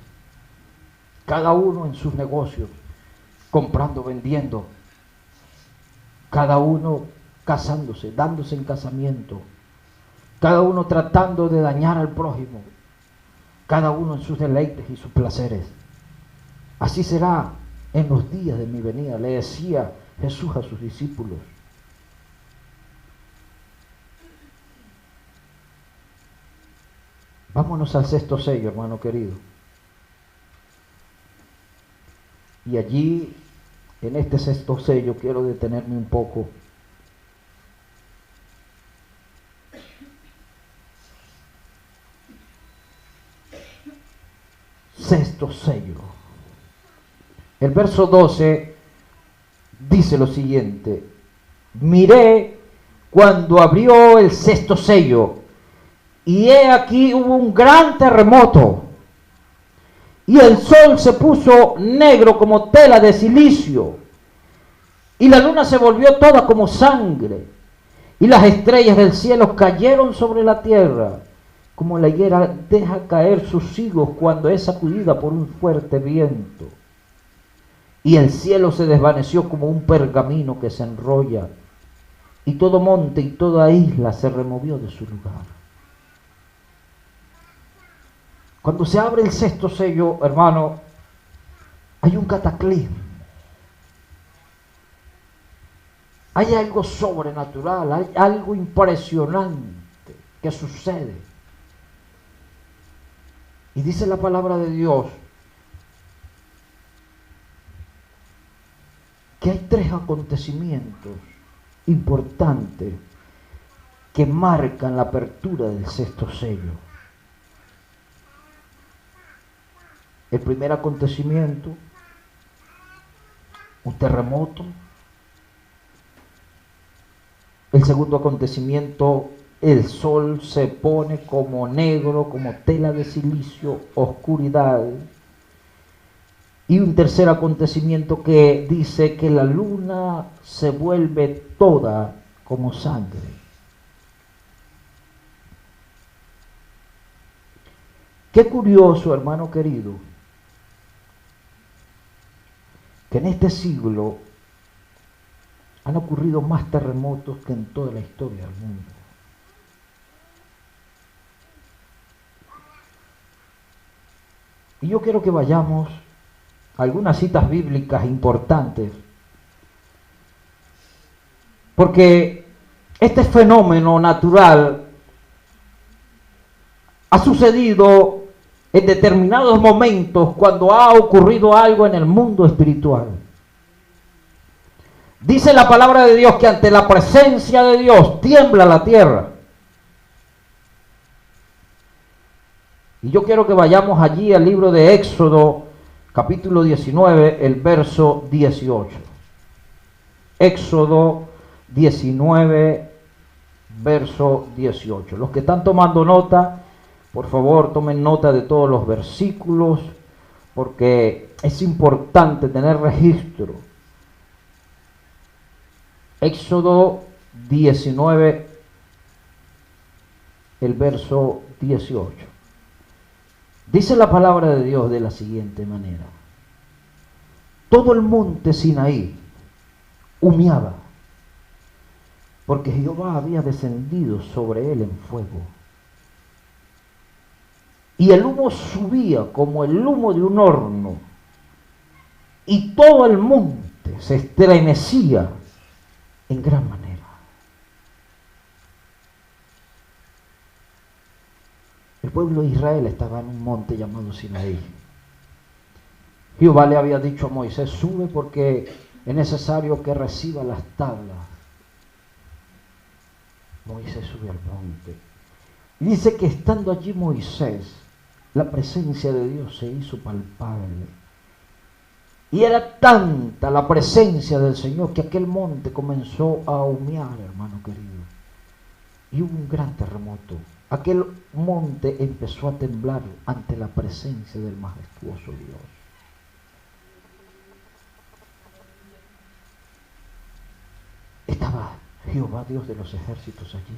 Cada uno en sus negocios, comprando, vendiendo. Cada uno casándose, dándose en casamiento. Cada uno tratando de dañar al prójimo. Cada uno en sus deleites y sus placeres. Así será en los días de mi venida, le decía Jesús a sus discípulos. Vámonos al sexto sello, hermano querido. Y allí, en este sexto sello, quiero detenerme un poco. Sexto sello. El verso 12 dice lo siguiente. Miré cuando abrió el sexto sello, y he aquí hubo un gran terremoto, y el sol se puso negro como tela de silicio, y la luna se volvió toda como sangre, y las estrellas del cielo cayeron sobre la tierra, como la higuera deja caer sus higos cuando es sacudida por un fuerte viento. Y el cielo se desvaneció como un pergamino que se enrolla, y todo monte y toda isla se removió de su lugar. Cuando se abre el sexto sello, hermano, hay un cataclismo. Hay algo sobrenatural, hay algo impresionante que sucede. Y dice la palabra de Dios que hay tres acontecimientos importantes que marcan la apertura del sexto sello. El primer acontecimiento, un terremoto. El segundo acontecimiento, el sol se pone como negro, como tela de silicio, oscuridad. Y un tercer acontecimiento que dice que la luna se vuelve toda como sangre. Qué curioso, hermano querido, que en este siglo han ocurrido más terremotos que en toda la historia del mundo. Y yo quiero que vayamos a algunas citas bíblicas importantes, porque este fenómeno natural ha sucedido en determinados momentos cuando ha ocurrido algo en el mundo espiritual. Dice la palabra de Dios que ante la presencia de Dios tiembla la tierra. Y yo quiero que vayamos allí al libro de Éxodo, capítulo 19, el verso 18. Éxodo 19, verso 18. Los que están tomando nota, por favor, tomen nota de todos los versículos, porque es importante tener registro. Éxodo 19, el verso 18. Dice la palabra de Dios de la siguiente manera: todo el monte Sinaí humeaba, porque Jehová había descendido sobre él en fuego. Y el humo subía como el humo de un horno, y todo el monte se estremecía en gran manera. El pueblo de Israel estaba en un monte llamado Sinaí. Jehová le había dicho a Moisés: sube porque es necesario que reciba las tablas. Moisés sube al monte. Y dice que estando allí Moisés, la presencia de Dios se hizo palpable. Y era tanta la presencia del Señor que aquel monte comenzó a humear, hermano querido. Y hubo un gran terremoto. Aquel monte empezó a temblar ante la presencia del majestuoso Dios. Estaba Jehová, Dios de los ejércitos, allí.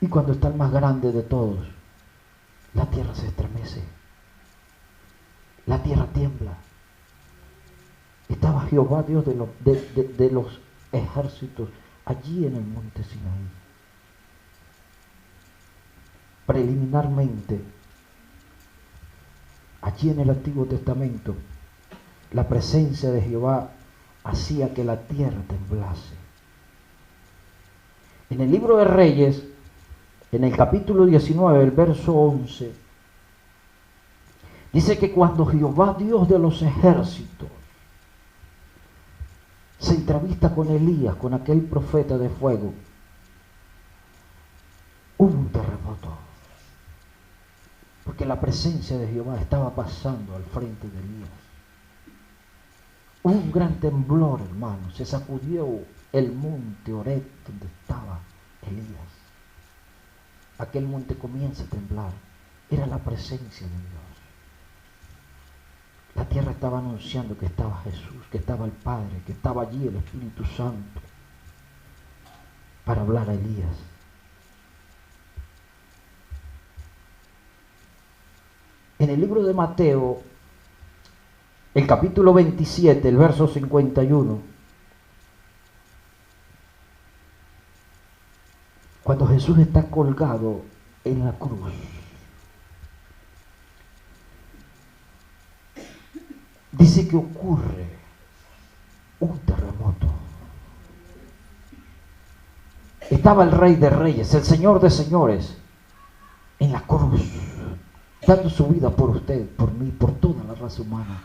Y cuando está el más grande de todos, la tierra se estremece. La tierra tiembla. Estaba Jehová, Dios de los ejércitos, allí en el monte Sinaí. Preliminarmente, allí en el Antiguo Testamento, la presencia de Jehová hacía que la tierra temblase. En el libro de Reyes, en el capítulo 19, el verso 11, dice que cuando Jehová, Dios de los ejércitos, se entrevista con Elías, con aquel profeta de fuego, hubo un terremoto, porque la presencia de Jehová estaba pasando al frente de Elías. Hubo un gran temblor, hermano, se sacudió el monte Horeb donde estaba Elías. Aquel monte comienza a temblar. Era la presencia de Dios. La tierra estaba anunciando que estaba Jesús, que estaba el Padre, que estaba allí el Espíritu Santo para hablar a Elías. En el libro de Mateo, el capítulo 27, el verso 51, cuando Jesús está colgado en la cruz, dice que ocurre un terremoto. Estaba el Rey de Reyes, el Señor de Señores, en la cruz, dando su vida por usted, por mí, por toda la raza humana.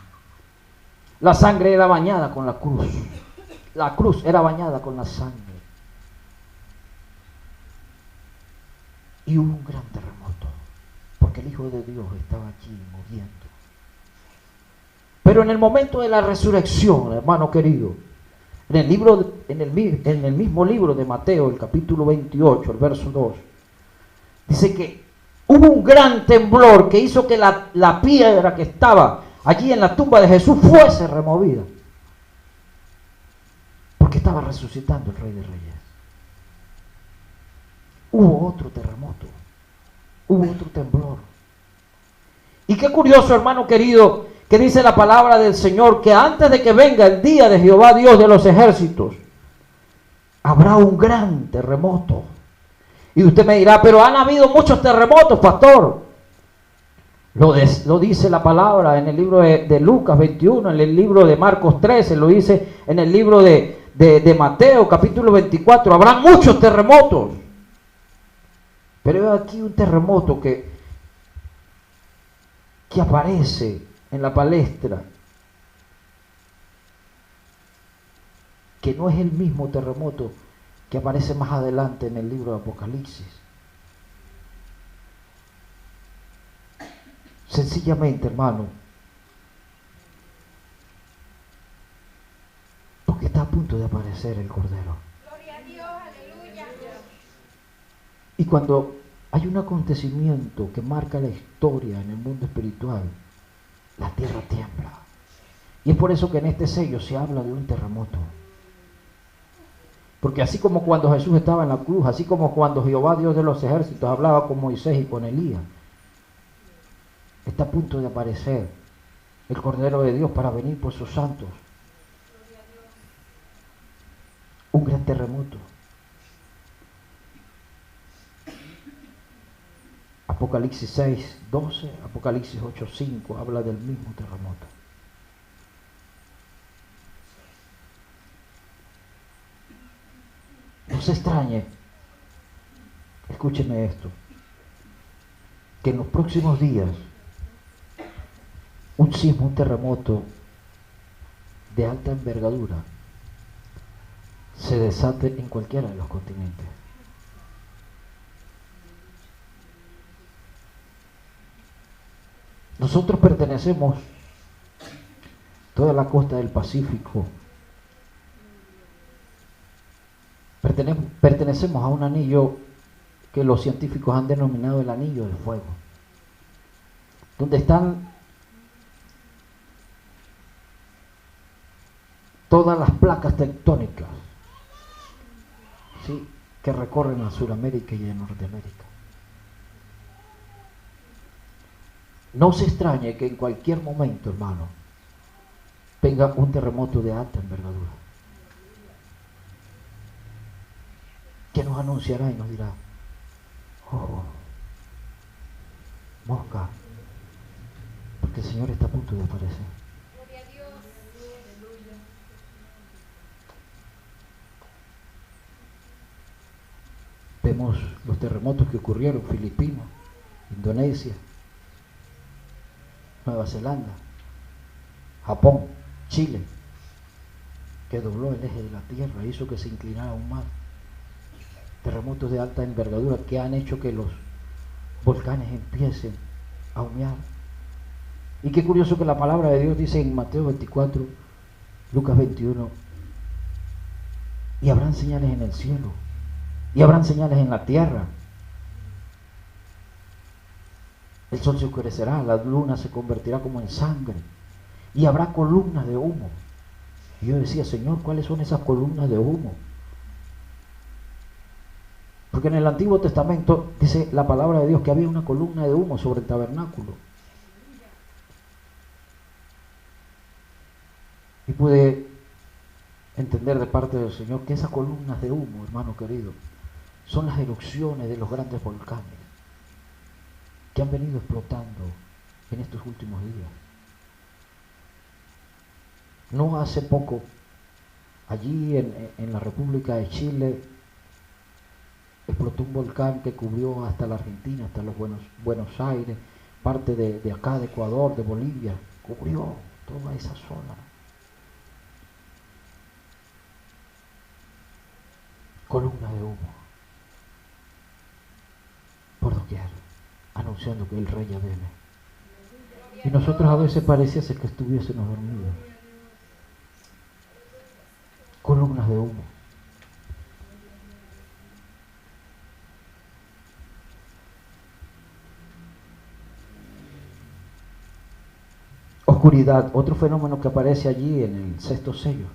La sangre era bañada con la cruz. La cruz era bañada con la sangre. Y hubo un gran terremoto, porque el Hijo de Dios estaba allí moviendo. Pero en el momento de la resurrección, hermano querido, en el mismo libro de Mateo, el capítulo 28, el verso 2, dice que hubo un gran temblor que hizo que la piedra que estaba allí en la tumba de Jesús fuese removida, porque estaba resucitando el Rey de Reyes. Hubo otro terremoto, hubo otro temblor. Y qué curioso, hermano querido, que dice la palabra del Señor que antes de que venga el día de Jehová Dios de los ejércitos, habrá un gran terremoto. Y usted me dirá, pero han habido muchos terremotos, pastor. Lo dice la palabra en el libro de Lucas 21, en el libro de Marcos 13, lo dice en el libro de Mateo capítulo 24. Habrá muchos terremotos. Pero hay aquí un terremoto que aparece en la palestra, que no es el mismo terremoto que aparece más adelante en el libro de Apocalipsis. Sencillamente, hermano, porque está a punto de aparecer el Cordero. Gloria a Dios, aleluya. Y cuando hay un acontecimiento que marca la historia en el mundo espiritual, la tierra tiembla. Y es por eso que en este sello se habla de un terremoto. Porque así como cuando Jesús estaba en la cruz, así como cuando Jehová Dios de los ejércitos hablaba con Moisés y con Elías, está a punto de aparecer el Cordero de Dios para venir por sus santos. Un gran terremoto. Apocalipsis 6, 12, Apocalipsis 8, 5 habla del mismo terremoto. No se extrañe, escúcheme esto, que en los próximos días un sismo, un terremoto de alta envergadura se desate en cualquiera de los continentes. Nosotros pertenecemos, toda la costa del Pacífico, pertenecemos a un anillo que los científicos han denominado el anillo del fuego, donde están todas las placas tectónicas, ¿sí?, que recorren a Sudamérica y a Norteamérica. No se extrañe que en cualquier momento, hermano, venga un terremoto de alta envergadura, que nos anunciará y nos dirá: oh, mosca, porque el Señor está a punto de aparecer. Gloria a Dios. Vemos los terremotos que ocurrieron en Filipinas, Indonesia, Nueva Zelanda, Japón, Chile, que dobló el eje de la tierra, hizo que se inclinara aún más. Terremotos de alta envergadura que han hecho que los volcanes empiecen a humear. Y qué curioso que la palabra de Dios dice en Mateo 24, Lucas 21, Y habrán señales en el cielo. Y habrán señales en la tierra. El sol se oscurecerá, la luna se convertirá como en sangre. Y habrá columnas de humo. Y yo decía, Señor, ¿cuáles son esas columnas de humo? Porque en el Antiguo Testamento dice la palabra de Dios que había una columna de humo sobre el tabernáculo. Y pude entender de parte del Señor que esas columnas de humo, hermano querido, son las erupciones de los grandes volcanes que han venido explotando en estos últimos días. No hace poco, allí en la República de Chile, explotó un volcán que cubrió hasta la Argentina, hasta los Buenos Aires, parte de acá, de Ecuador, de Bolivia, cubrió toda esa zona. Columna de humo por doquier, anunciando que el rey ya viene. Y nosotros a veces pareciese que estuviésemos dormidos. Columnas de humo. Oscuridad, otro fenómeno que aparece allí en el sexto sello.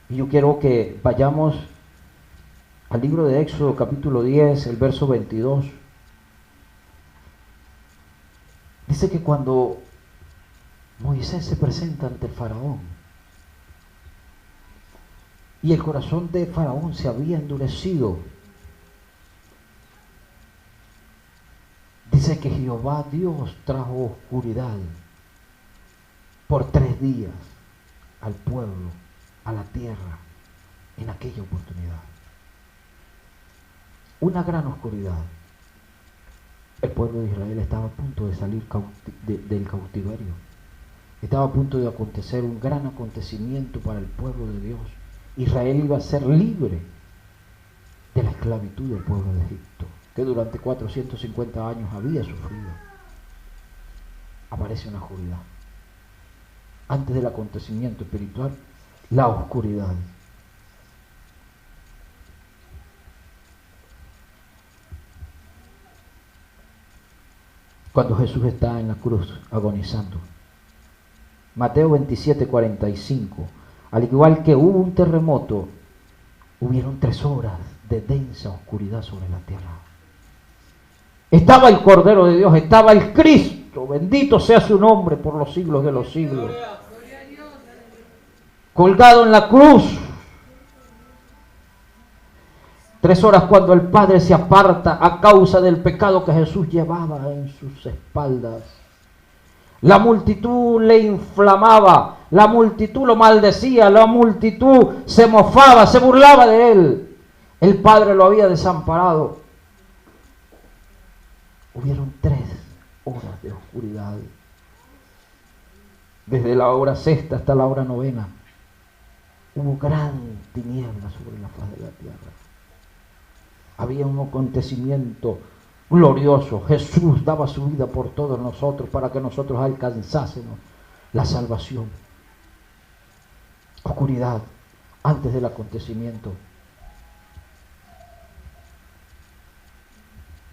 Y yo quiero que vayamos al libro de Éxodo capítulo 10, el verso 22. Dice que cuando Moisés se presenta ante el faraón y el corazón de faraón se había endurecido, dice que Jehová Dios trajo oscuridad por 3 días al pueblo, a la tierra, en aquella oportunidad. Una gran oscuridad. El pueblo de Israel estaba a punto de salir del cautiverio. Estaba a punto de acontecer un gran acontecimiento para el pueblo de Dios. Israel iba a ser libre de la esclavitud del pueblo de Egipto, que durante 450 años había sufrido. Aparece una oscuridad. Antes del acontecimiento espiritual, la oscuridad. Cuando Jesús está en la cruz agonizando. Mateo 27, 45. Al igual que hubo un terremoto, hubieron 3 horas de densa oscuridad sobre la tierra. Estaba el Cordero de Dios, estaba el Cristo, bendito sea su nombre por los siglos de los siglos, colgado en la cruz. 3 horas cuando el Padre se aparta a causa del pecado que Jesús llevaba en sus espaldas. La multitud le inflamaba, la multitud lo maldecía, la multitud se mofaba, se burlaba de él. El Padre lo había desamparado. Hubieron 3 horas de oscuridad, desde la hora sexta hasta la hora novena. Hubo gran tiniebla sobre la faz de la tierra. Había un acontecimiento glorioso. Jesús daba su vida por todos nosotros para que nosotros alcanzásemos la salvación. Oscuridad antes del acontecimiento.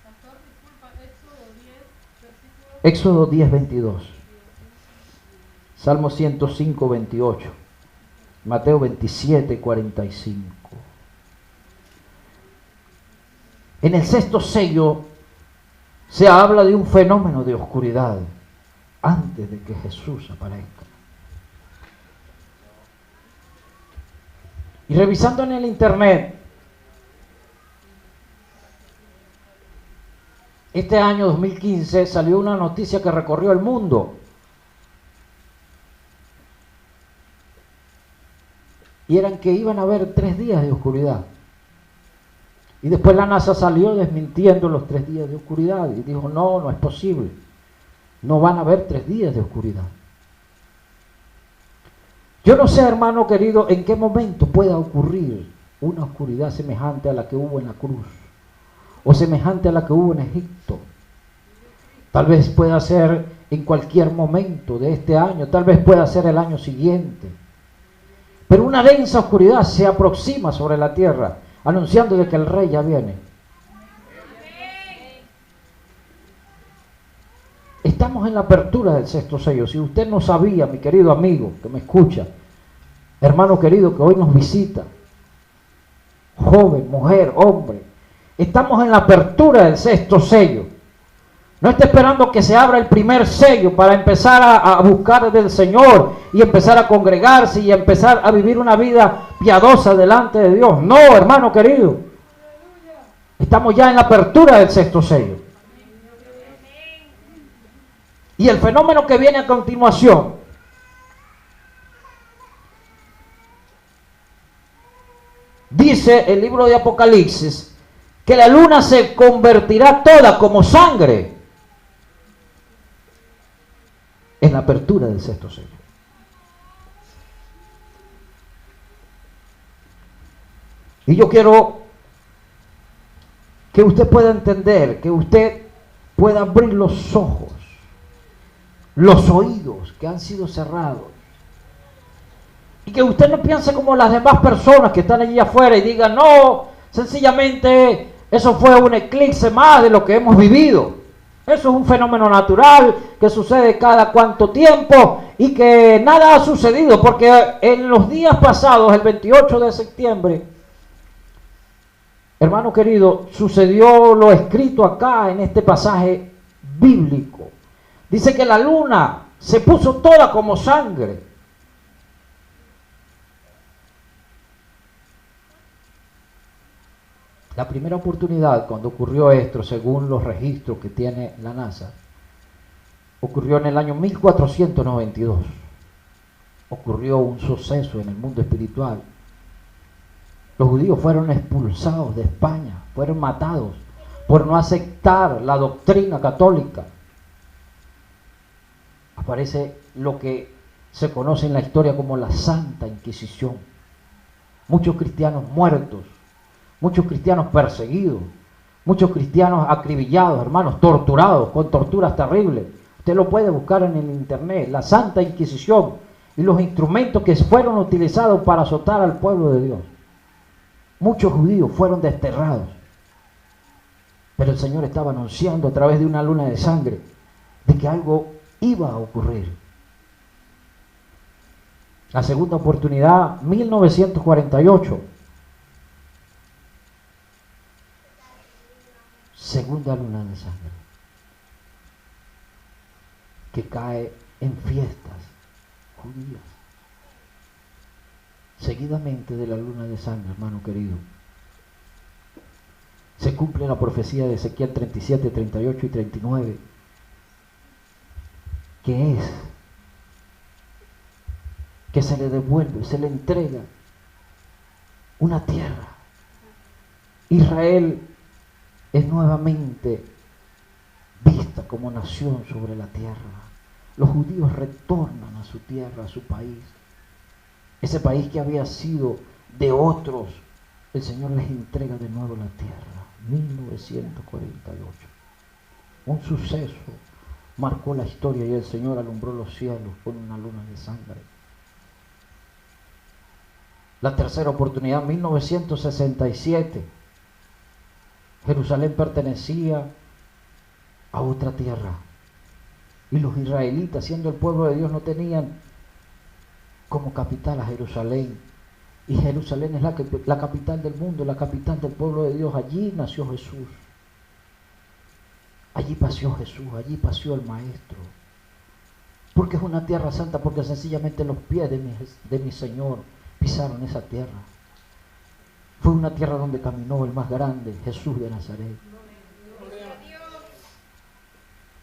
Pastor, disculpa, Éxodo 10, versículo Éxodo 10, 22. Salmo 105, 28. Mateo 27, 45. En el sexto sello se habla de un fenómeno de oscuridad antes de que Jesús aparezca. Y revisando en el internet, este año 2015 salió una noticia que recorrió el mundo. Y eran que iban a haber 3 días de oscuridad. Y después la NASA salió desmintiendo los 3 días de oscuridad y dijo, no, no es posible. No van a haber 3 días de oscuridad. Yo no sé, hermano querido, en qué momento pueda ocurrir una oscuridad semejante a la que hubo en la cruz o semejante a la que hubo en Egipto. Tal vez pueda ser en cualquier momento de este año, tal vez pueda ser el año siguiente. Pero una densa oscuridad se aproxima sobre la tierra, anunciando de que el rey ya viene. Estamos en la apertura del sexto sello. Si usted no sabía, mi querido amigo que me escucha, hermano querido que hoy nos visita, joven, mujer, hombre, estamos en la apertura del sexto sello. No esté esperando que se abra el primer sello para empezar a buscar del Señor y empezar a congregarse y empezar a vivir una vida piadosa delante de Dios. No, hermano querido. Estamos ya en la apertura del sexto sello. Y el fenómeno que viene a continuación dice el libro de Apocalipsis que la luna se convertirá toda como sangre en la apertura del sexto sello. Y yo quiero que usted pueda entender, que usted pueda abrir los ojos, los oídos que han sido cerrados. Y que usted no piense como las demás personas que están allí afuera y digan, no, sencillamente eso fue un eclipse más de lo que hemos vivido. Eso es un fenómeno natural que sucede cada cuanto tiempo y que nada ha sucedido, porque en los días pasados, el 28 de septiembre, hermano querido, sucedió lo escrito acá en este pasaje bíblico. Dice que la luna se puso toda como sangre. La primera oportunidad cuando ocurrió esto, según los registros que tiene la NASA, ocurrió en el año 1492. Ocurrió un suceso en el mundo espiritual. Los judíos fueron expulsados de España, fueron matados por no aceptar la doctrina católica. Aparece lo que se conoce en la historia como la Santa Inquisición. Muchos cristianos muertos, muchos cristianos perseguidos, muchos cristianos acribillados, hermanos, torturados, con torturas terribles. Usted lo puede buscar en el internet, la Santa Inquisición y los instrumentos que fueron utilizados para azotar al pueblo de Dios. Muchos judíos fueron desterrados, pero el Señor estaba anunciando a través de una luna de sangre de que algo iba a ocurrir. La segunda oportunidad, 1948. Segunda luna de sangre, que cae en fiestas judías. Seguidamente de la luna de sangre, hermano querido, se cumple la profecía de Ezequiel 37, 38 y 39, que es que se le devuelve, se le entrega una tierra. Israel es nuevamente vista como nación sobre la tierra. Los judíos retornan a su tierra, a su país. Ese país que había sido de otros, el Señor les entrega de nuevo la tierra. 1948. Un suceso marcó la historia y el Señor alumbró los cielos con una luna de sangre. La tercera oportunidad, 1967. Jerusalén pertenecía a otra tierra. Y los israelitas, siendo el pueblo de Dios, no tenían como capital a Jerusalén. Y Jerusalén es la capital del mundo, la capital del pueblo de Dios. Allí nació Jesús. Allí paseó Jesús, allí paseó el Maestro. Porque es una tierra santa, porque sencillamente los pies de mi Señor pisaron esa tierra. Fue una tierra donde caminó el más grande, Jesús de Nazaret.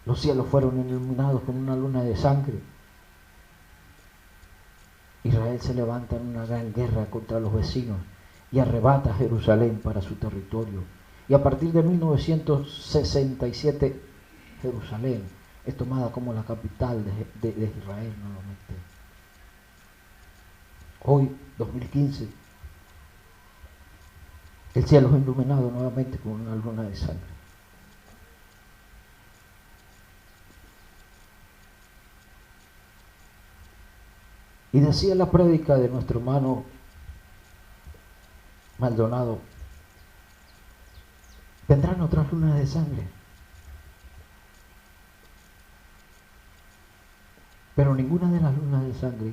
Los cielos fueron iluminados con una luna de sangre. Israel se levanta en una gran guerra contra los vecinos y arrebata Jerusalén para su territorio. Y a partir de 1967, Jerusalén es tomada como la capital de Israel nuevamente. Hoy, 2015, el cielo es iluminado nuevamente con una luna de sangre. Y decía la prédica de nuestro hermano Maldonado, vendrán otras lunas de sangre, pero ninguna de las lunas de sangre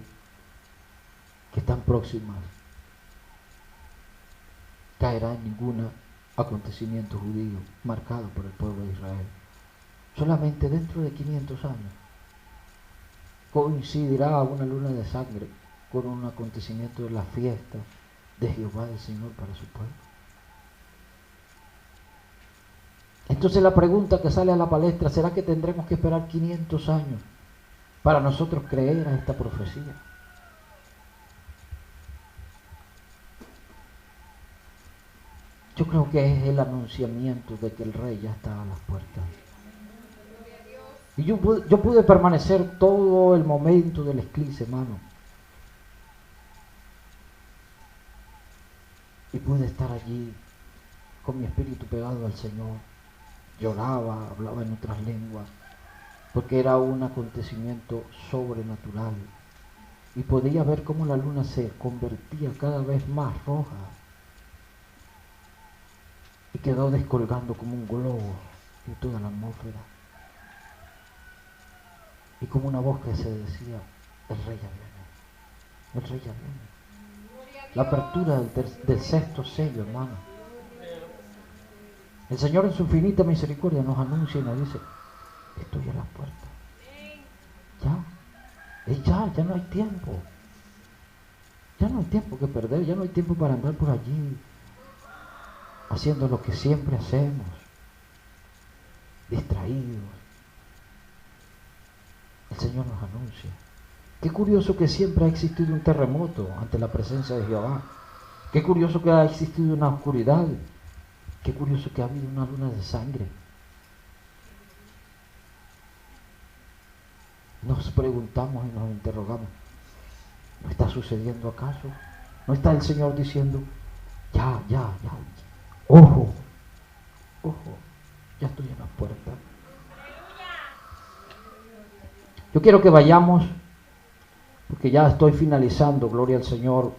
que están próximas caerá en ningún acontecimiento judío marcado por el pueblo de Israel. Solamente dentro de 500 años coincidirá una luna de sangre con un acontecimiento de la fiesta de Jehová del Señor para su pueblo. Entonces la pregunta que sale a la palestra, ¿será que tendremos que esperar 500 años para nosotros creer a esta profecía? Yo creo que es el anunciamiento de que el rey ya está a las puertas. Y yo pude permanecer todo el momento del eclipse, hermano. Y pude estar allí con mi espíritu pegado al Señor. Lloraba, hablaba en otras lenguas, porque era un acontecimiento sobrenatural. Y podía ver cómo la luna se convertía cada vez más roja. Y quedó descolgando como un globo en toda la atmósfera. Y como una voz que se decía, el rey ya viene, el rey ya viene. La apertura del sexto sello, hermano. El Señor en su infinita misericordia nos anuncia y nos dice, estoy a las puertas. Ya no hay tiempo. Ya no hay tiempo que perder, ya no hay tiempo para andar por allí haciendo lo que siempre hacemos, distraídos. El Señor nos anuncia. Qué curioso que siempre ha existido un terremoto ante la presencia de Jehová. Qué curioso que ha existido una oscuridad. Qué curioso que ha habido una luna de sangre. Nos preguntamos y nos interrogamos, ¿no está sucediendo acaso? ¿No está el Señor diciendo, ya, ojo, ya estoy en la puerta? Yo quiero que vayamos, porque ya estoy finalizando, gloria al Señor,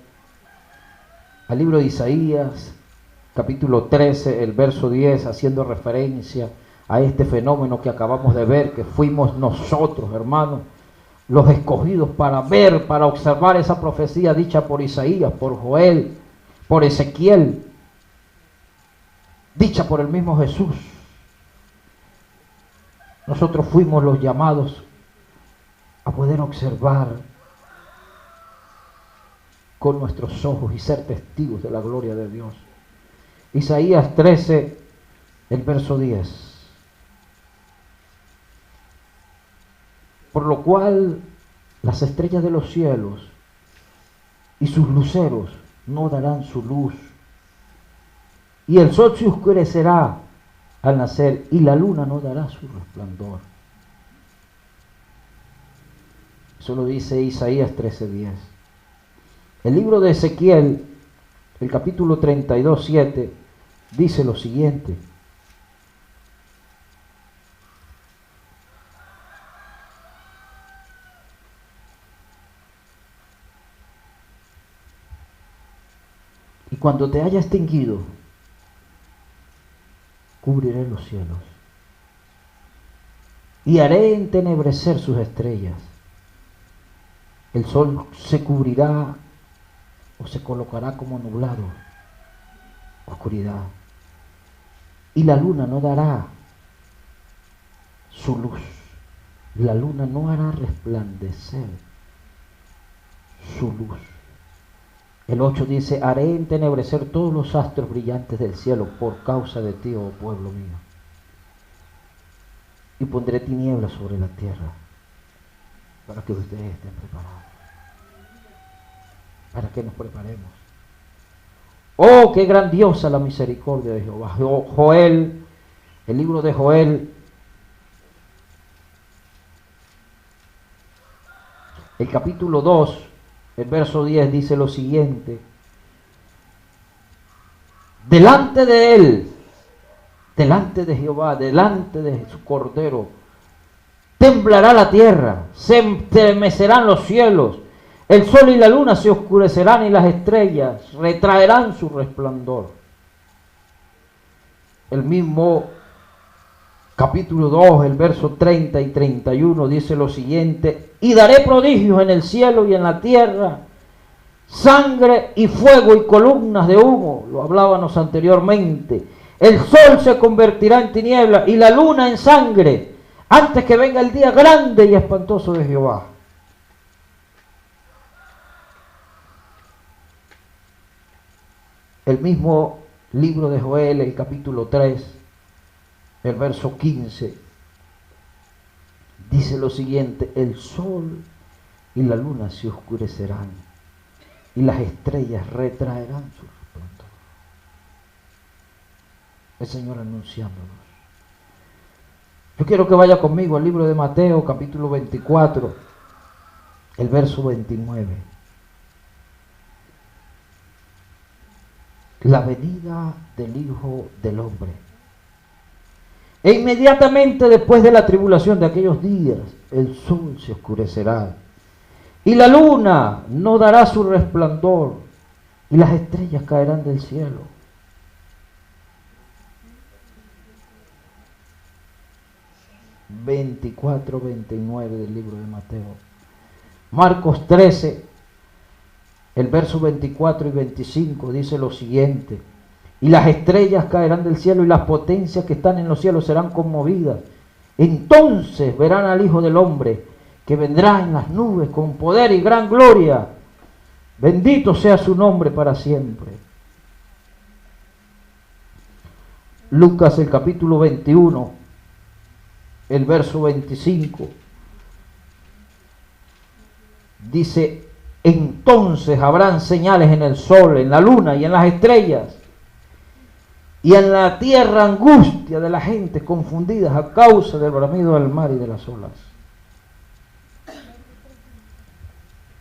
al libro de Isaías, capítulo 13, el verso 10, haciendo referencia a este fenómeno que acabamos de ver, que fuimos nosotros, hermanos, los escogidos para ver, para observar esa profecía dicha por Isaías, por Joel, por Ezequiel, dicha por el mismo Jesús. Nosotros fuimos los llamados a poder observar con nuestros ojos y ser testigos de la gloria de Dios. Isaías 13, el verso 10. Por lo cual las estrellas de los cielos y sus luceros no darán su luz, y el sol se oscurecerá al nacer, y la luna no dará su resplandor. Eso lo dice Isaías 13:10. El libro de Ezequiel, el capítulo 32:7, dice lo siguiente. Y cuando te haya extinguido, cubriré los cielos y haré entenebrecer sus estrellas. El sol se cubrirá o se colocará como nublado, oscuridad, y la luna no dará su luz. La luna no hará resplandecer su luz. El 8 dice, haré entenebrecer todos los astros brillantes del cielo por causa de ti, oh pueblo mío. Y pondré tinieblas sobre la tierra para que ustedes estén preparados. Para que nos preparemos. Oh, qué grandiosa la misericordia de Jehová. Joel, el libro de Joel, el capítulo 2, el verso 10 dice lo siguiente. Delante de él, delante de Jehová, delante de su cordero, temblará la tierra, se estremecerán los cielos, El sol y la luna se oscurecerán y las estrellas retraerán su resplandor. El mismo capítulo 2, el verso 30 y 31 dice lo siguiente: y daré prodigios en el cielo y en la tierra, sangre y fuego y columnas de humo. Lo hablábamos anteriormente. El sol se convertirá en tiniebla y la luna en sangre, antes que venga el día grande y espantoso de Jehová. El mismo libro de Joel, el capítulo 3, el verso 15, dice lo siguiente: el sol y la luna se oscurecerán y las estrellas retraerán su resplandor. El Señor anunciándonos. Yo quiero que vaya conmigo al libro de Mateo, capítulo 24, el verso 29. La venida del Hijo del Hombre. E inmediatamente después de la tribulación de aquellos días, el sol se oscurecerá y la luna no dará su resplandor y las estrellas caerán del cielo. ...24, 29 del libro de Mateo. Marcos 13, el verso 24 y 25 dice lo siguiente: y las estrellas caerán del cielo y las potencias que están en los cielos serán conmovidas. Entonces verán al Hijo del Hombre que vendrá en las nubes con poder y gran gloria. Bendito sea su nombre para siempre. Lucas, el capítulo 21, el verso 25, dice: entonces habrán señales en el sol, en la luna y en las estrellas, y en la tierra angustia de la gente confundidas a causa del bramido del mar y de las olas.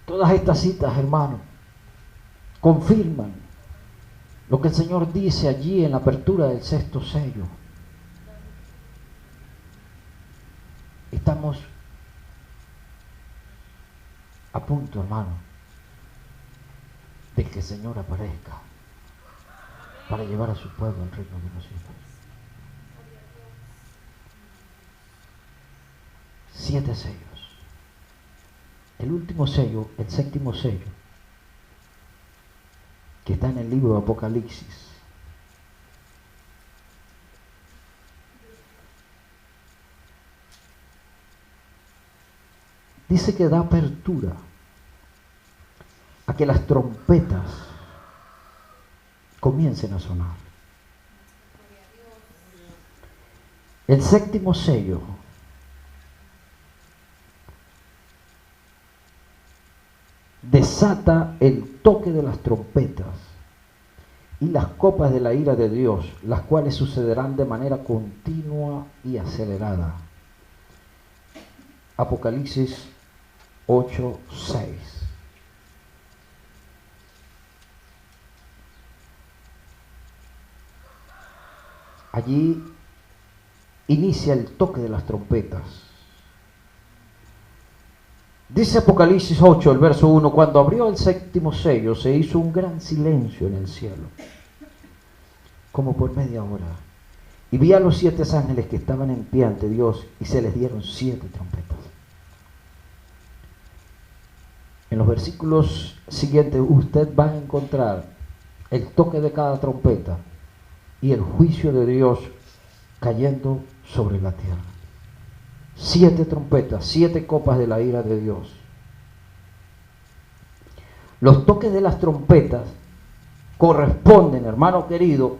Todas estas citas, hermanos, confirman lo que el Señor dice allí en la apertura del sexto sello. Estamos a punto, hermano, de que el Señor aparezca para llevar a su pueblo al reino de los cielos. 7 sellos. El último sello, el séptimo sello, que está en el libro de Apocalipsis, dice que da apertura a que las trompetas comiencen a sonar. El séptimo sello desata el toque de las trompetas y las copas de la ira de Dios, las cuales sucederán de manera continua y acelerada. Apocalipsis 8:6. Allí inicia el toque de las trompetas. Dice Apocalipsis 8, el verso 1: cuando abrió el séptimo sello, se hizo un gran silencio en el cielo, como por media hora. Y vi a los 7 ángeles que estaban en pie ante Dios, y se les dieron 7 trompetas. En los versículos siguientes usted va a encontrar el toque de cada trompeta y el juicio de Dios cayendo sobre la tierra. 7 trompetas, 7 copas de la ira de Dios. Los toques de las trompetas corresponden, hermano querido,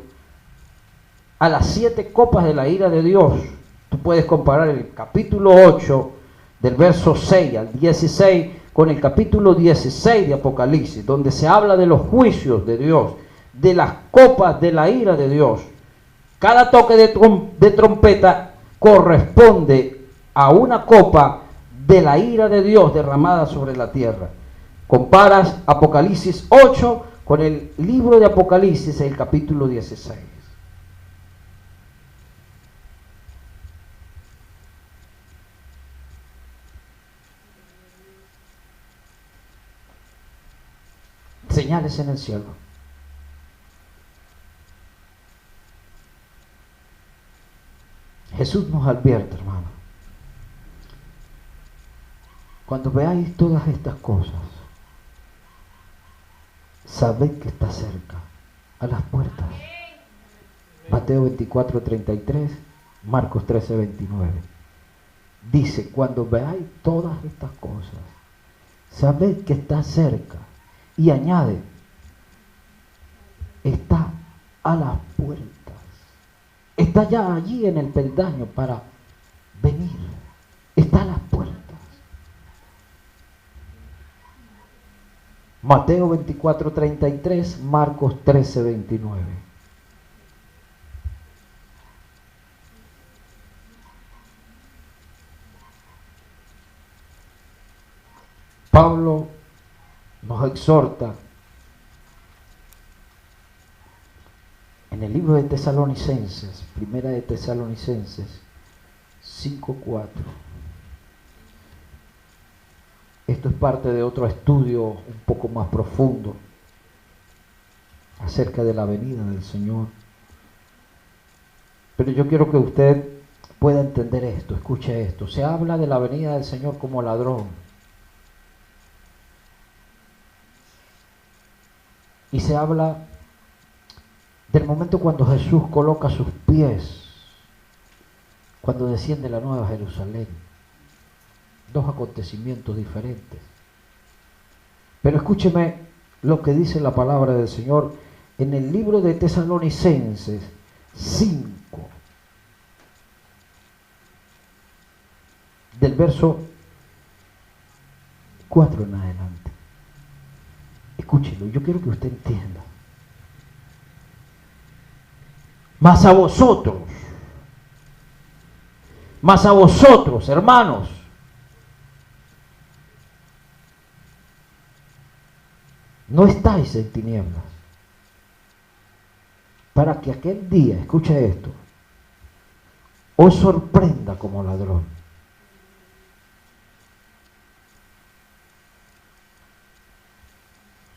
a las 7 copas de la ira de Dios. Tú puedes comparar el capítulo 8 del verso 6 al 16 con el capítulo 16 de Apocalipsis, donde se habla de los juicios de Dios, de las copas de la ira de Dios. Cada toque de trompeta corresponde a una copa de la ira de Dios derramada sobre la tierra. Comparas Apocalipsis 8 con el libro de Apocalipsis, el capítulo 16. señales en el cielo. Jesús nos advierte, hermano. Cuando veáis todas estas cosas, sabed que está cerca, a las puertas. Mateo 24:33, Marcos 13:29. Dice, cuando veáis todas estas cosas, sabed que está cerca. Y añade, está a las puertas. Está ya allí en el peldaño para venir. Está a las puertas. Mateo 24:33, Marcos 13:29. Pablo nos exhorta en el libro de Tesalonicenses, primera de Tesalonicenses 5:4. Esto es parte de otro estudio un poco más profundo acerca de la venida del Señor. Pero yo quiero que usted pueda entender esto, escuche esto. Se habla de la venida del Señor como ladrón. Y se habla del momento cuando Jesús coloca sus pies, cuando desciende la Nueva Jerusalén. Dos acontecimientos diferentes. Pero escúcheme lo que dice la palabra del Señor en el libro de Tesalonicenses 5, del verso 4 en adelante. Escúchelo, yo quiero que usted entienda. Mas a vosotros, hermanos, no estáis en tinieblas, para que aquel día, escucha esto, os sorprenda como ladrón.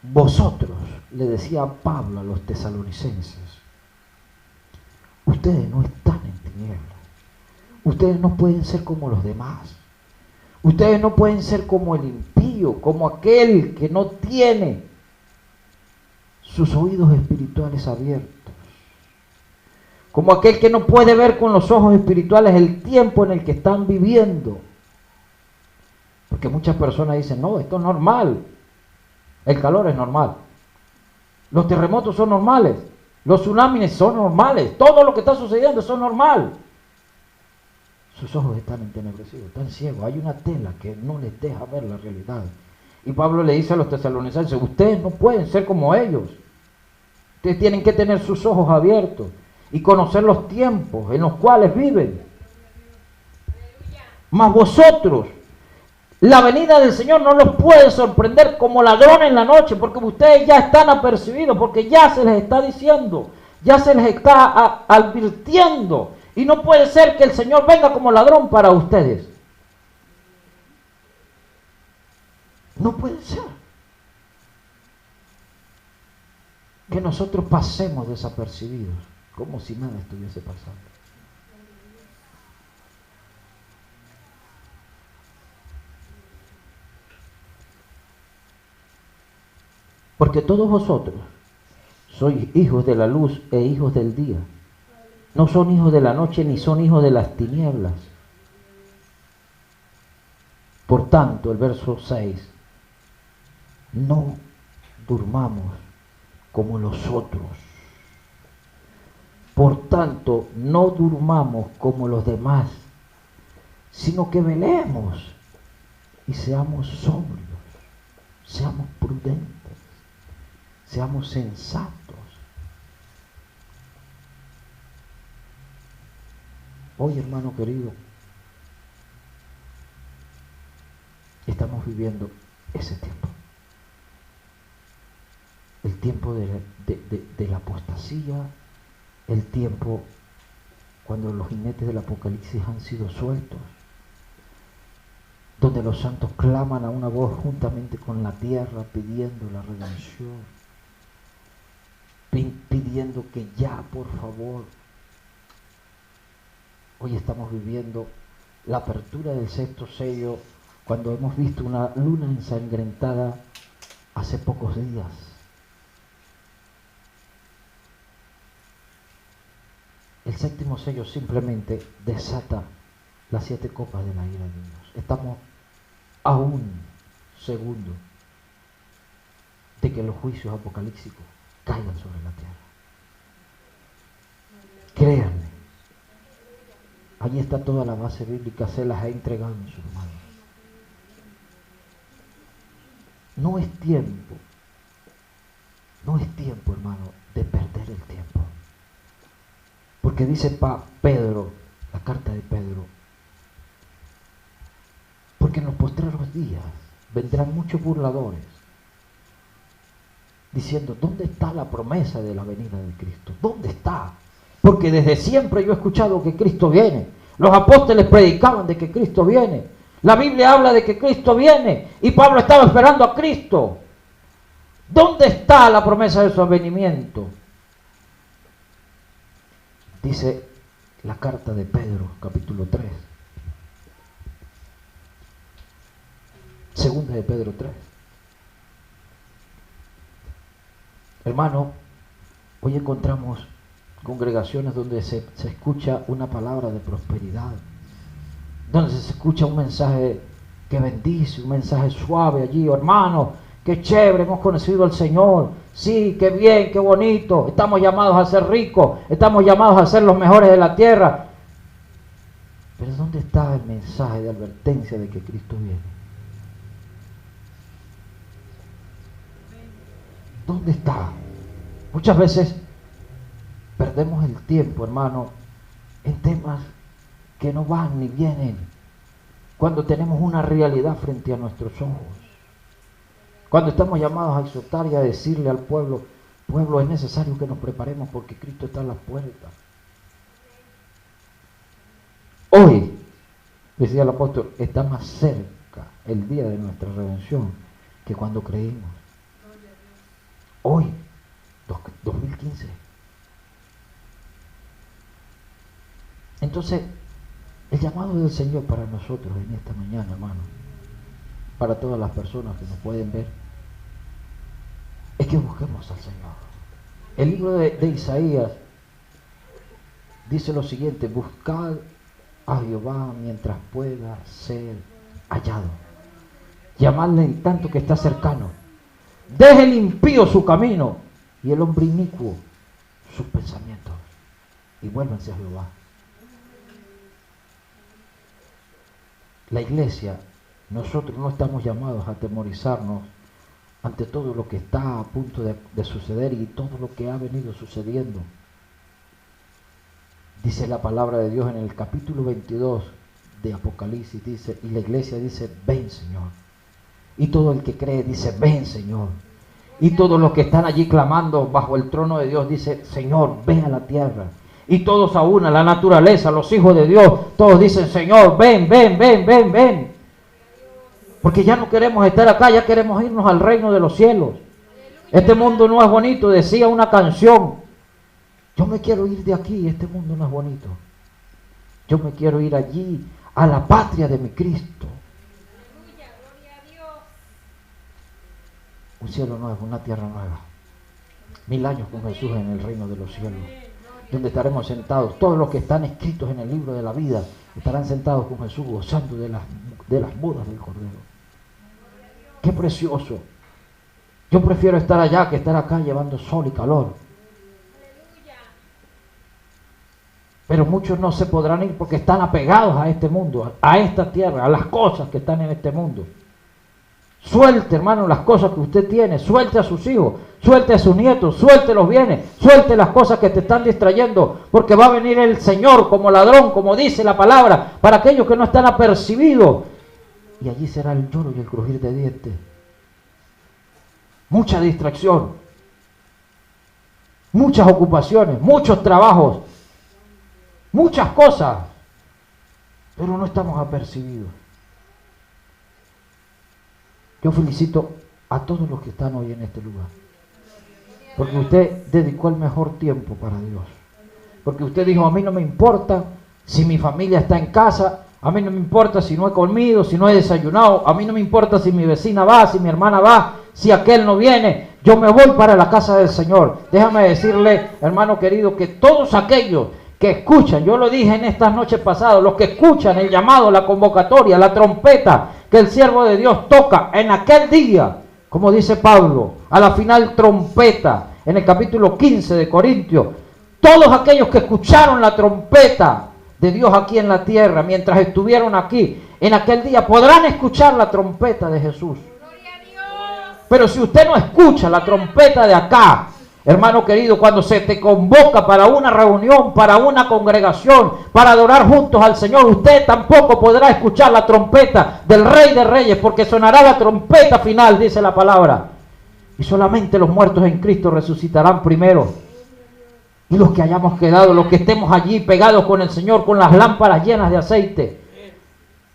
Vosotros, le decía Pablo a los tesalonicenses, ustedes no están en tinieblas. Ustedes no pueden ser como los demás. Ustedes no pueden ser como el impío, como aquel que no tiene sus oídos espirituales abiertos, como aquel que no puede ver con los ojos espirituales el tiempo en el que están viviendo. Porque muchas personas dicen, no, esto es normal, el calor es normal, los terremotos son normales, los tsunamis son normales, todo lo que está sucediendo es normal. Sus ojos están entenebrecidos, están ciegos, hay una tela que no les deja ver la realidad. Y Pablo le dice a los tesalonicenses, ustedes no pueden ser como ellos. Ustedes tienen que tener sus ojos abiertos y conocer los tiempos en los cuales viven. Mas vosotros, la venida del Señor no los puede sorprender como ladrón en la noche, porque ustedes ya están apercibidos, porque ya se les está diciendo, ya se les está advirtiendo. Y no puede ser que el Señor venga como ladrón para ustedes. No puede ser que nosotros pasemos desapercibidos, como si nada estuviese pasando. Porque todos vosotros sois hijos de la luz e hijos del día. No son hijos de la noche ni son hijos de las tinieblas. Por tanto, el verso 6, no durmamos como los otros. Por tanto, no durmamos como los demás, sino que velemos y seamos sobrios, seamos prudentes, seamos sensatos. Hoy, hermano querido, estamos viviendo ese tiempo. El tiempo de la apostasía, el tiempo cuando los jinetes del Apocalipsis han sido sueltos, donde los santos claman a una voz juntamente con la tierra pidiendo la redención. pidiendo que ya, por favor. Hoy estamos viviendo la apertura del sexto sello cuando hemos visto una luna ensangrentada hace pocos días. El séptimo sello simplemente desata las 7 copas de la ira de Dios. Estamos a un segundo de que los juicios apocalípticos caigan sobre la tierra. Créanme, allí está toda la base bíblica, se las ha entregado en sus manos. No es tiempo, hermano, de perder el tiempo. Porque dice Pedro, la carta de Pedro, porque en los postreros días vendrán muchos burladores, diciendo, ¿dónde está la promesa de la venida de Cristo? ¿Dónde está? Porque desde siempre yo he escuchado que Cristo viene. Los apóstoles predicaban de que Cristo viene. La Biblia habla de que Cristo viene. Y Pablo estaba esperando a Cristo. ¿Dónde está la promesa de su advenimiento? Dice la carta de Pedro, capítulo 3. Segunda de Pedro 3. Hermano, hoy encontramos congregaciones donde se escucha una palabra de prosperidad, donde se escucha un mensaje que bendice, un mensaje suave allí. Hermano, qué chévere, hemos conocido al Señor, sí, qué bien, qué bonito, estamos llamados a ser ricos, estamos llamados a ser los mejores de la tierra. Pero ¿dónde está el mensaje de advertencia de que Cristo viene? ¿Dónde está? Muchas veces perdemos el tiempo, hermano, en temas que no van ni vienen, cuando tenemos una realidad frente a nuestros ojos. Cuando estamos llamados a exhortar y a decirle al pueblo, es necesario que nos preparemos porque Cristo está a las puertas. Hoy, decía el apóstol, está más cerca el día de nuestra redención que cuando creímos. Hoy, 2015. Entonces, el llamado del Señor para nosotros en esta mañana, hermano, para todas las personas que nos pueden ver, es que busquemos al Señor. El libro de Isaías dice lo siguiente: buscad a Jehová mientras pueda ser hallado, llamadle en tanto que está cercano. Deje el impío su camino y el hombre inicuo sus pensamientos, y vuélvanse a Jehová. La iglesia, nosotros no estamos llamados a atemorizarnos ante todo lo que está a punto de suceder y todo lo que ha venido sucediendo. Dice la palabra de Dios en el capítulo 22 de Apocalipsis, dice, y la iglesia dice, ven Señor. Y todo el que cree dice, ven Señor. Y todos los que están allí clamando bajo el trono de Dios dice, Señor, ven a la tierra. Y todos a una, la naturaleza, los hijos de Dios, todos dicen, Señor, ven, ven, ven, ven, ven. Porque ya no queremos estar acá, ya queremos irnos al reino de los cielos. Este mundo no es bonito, decía una canción. Yo me quiero ir de aquí, este mundo no es bonito. Yo me quiero ir allí, a la patria de mi Cristo. Aleluya, gloria a Dios. Un cielo nuevo, una tierra nueva. 1000 años con Jesús en el reino de los cielos, donde estaremos sentados. Todos los que están escritos en el libro de la vida estarán sentados con Jesús, gozando de las bodas del Cordero. ¡Qué precioso! Yo prefiero estar allá que estar acá llevando sol y calor. Aleluya. Pero muchos no se podrán ir porque están apegados a este mundo, a esta tierra, a las cosas que están en este mundo. Suelte, hermano, las cosas que usted tiene, suelte a sus hijos, suelte a sus nietos, suelte los bienes, suelte las cosas que te están distrayendo, porque va a venir el Señor como ladrón, como dice la palabra, para aquellos que no están apercibidos. Y allí será el lloro y el crujir de dientes. Mucha distracción, muchas ocupaciones, muchos trabajos, muchas cosas, pero no estamos apercibidos. Yo felicito a todos los que están hoy en este lugar. Porque usted dedicó el mejor tiempo para Dios. Porque usted dijo, a mí no me importa si mi familia está en casa, a mí no me importa si no he comido, si no he desayunado, a mí no me importa si mi vecina va, si mi hermana va, si aquel no viene, yo me voy para la casa del Señor. Déjame decirle, hermano querido, que todos aquellos que escuchan, yo lo dije en estas noches pasadas, los que escuchan el llamado, la convocatoria, la trompeta que el siervo de Dios toca en aquel día, como dice Pablo, a la final trompeta, en el capítulo 15 de Corintios, todos aquellos que escucharon la trompeta de Dios aquí en la tierra, mientras estuvieron aquí, en aquel día podrán escuchar la trompeta de Jesús. Pero si usted no escucha la trompeta de acá, hermano querido, cuando se te convoca para una reunión, para una congregación, para adorar juntos al Señor, usted tampoco podrá escuchar la trompeta del Rey de Reyes, porque sonará la trompeta final, dice la palabra. Y solamente los muertos en Cristo resucitarán primero. Y los que hayamos quedado, los que estemos allí pegados con el Señor, con las lámparas llenas de aceite,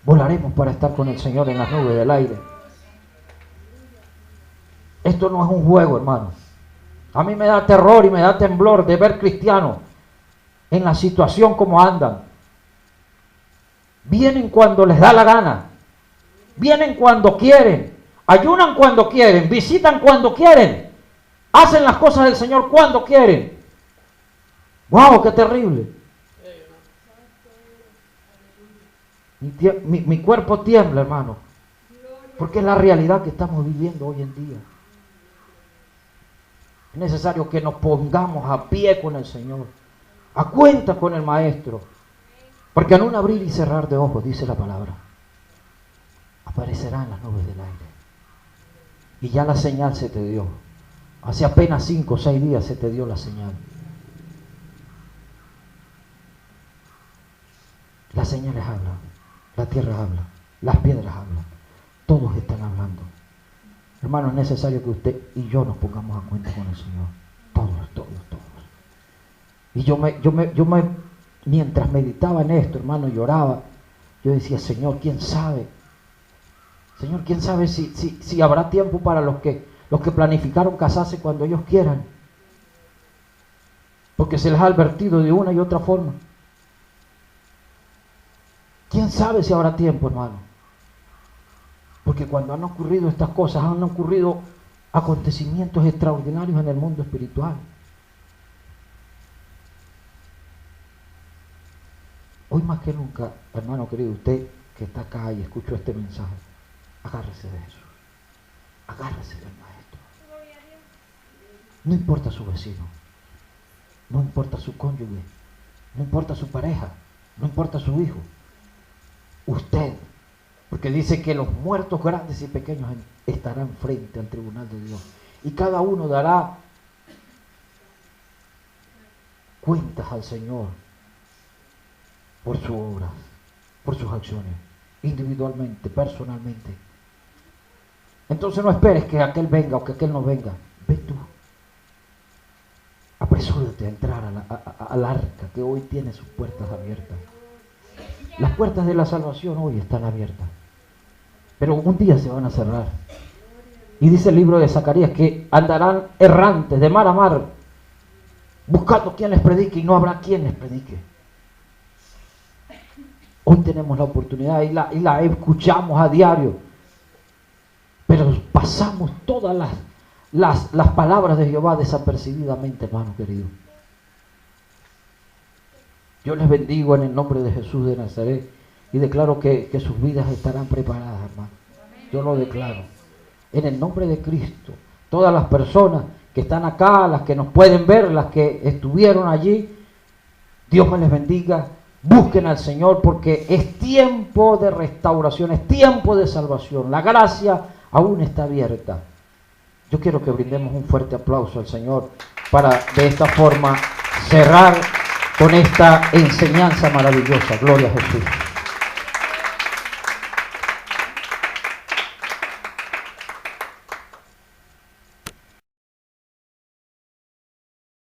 volaremos para estar con el Señor en las nubes del aire. Esto no es un juego, hermano. A mí me da terror y me da temblor de ver cristianos en la situación como andan. Vienen cuando les da la gana. Vienen cuando quieren. Ayunan cuando quieren. Visitan cuando quieren. Hacen las cosas del Señor cuando quieren. ¡Wow! ¡Qué terrible! Mi cuerpo tiembla, hermano. Porque es la realidad que estamos viviendo hoy en día. Es necesario que nos pongamos a pie con el Señor, a cuenta con el Maestro, porque en un abrir y cerrar de ojos, dice la palabra, aparecerán las nubes del aire. Y ya la señal se te dio. Hace apenas 5 o 6 días se te dio la señal. Las señales hablan, la tierra habla, las piedras hablan, todos están hablando. Hermano, es necesario que usted y yo nos pongamos a cuenta con el Señor. Todos. Y yo mientras meditaba en esto, hermano, lloraba. Yo decía, Señor, ¿quién sabe? Señor, ¿quién sabe si habrá tiempo para los que planificaron casarse cuando ellos quieran? Porque se les ha advertido de una y otra forma. ¿Quién sabe si habrá tiempo, hermano? Porque cuando han ocurrido estas cosas, han ocurrido acontecimientos extraordinarios en el mundo espiritual. Hoy más que nunca, hermano querido, usted que está acá y escuchó este mensaje, agárrese de Jesús. Agárrese del Maestro. No importa su vecino, no importa su cónyuge, no importa su pareja, no importa su hijo. Usted, porque dice que los muertos grandes y pequeños estarán frente al tribunal de Dios. Y cada uno dará cuentas al Señor por sus obras, por sus acciones, individualmente, personalmente. Entonces no esperes que aquel venga o que aquel no venga. Ve tú. Apresúrate a entrar al arca que hoy tiene sus puertas abiertas. Las puertas de la salvación hoy están abiertas, pero un día se van a cerrar. Y dice el libro de Zacarías que andarán errantes de mar a mar, buscando quien les predique, y no habrá quien les predique. Hoy tenemos la oportunidad y la escuchamos a diario, pero pasamos todas las palabras de Jehová desapercibidamente, hermano querido. Yo les bendigo en el nombre de Jesús de Nazaret y declaro que sus vidas estarán preparadas, hermano. Yo lo declaro. En el nombre de Cristo, todas las personas que están acá, las que nos pueden ver, las que estuvieron allí, Dios me les bendiga. Busquen al Señor porque es tiempo de restauración, es tiempo de salvación. La gracia aún está abierta. Yo quiero que brindemos un fuerte aplauso al Señor para de esta forma cerrar con esta enseñanza maravillosa. Gloria a Jesús.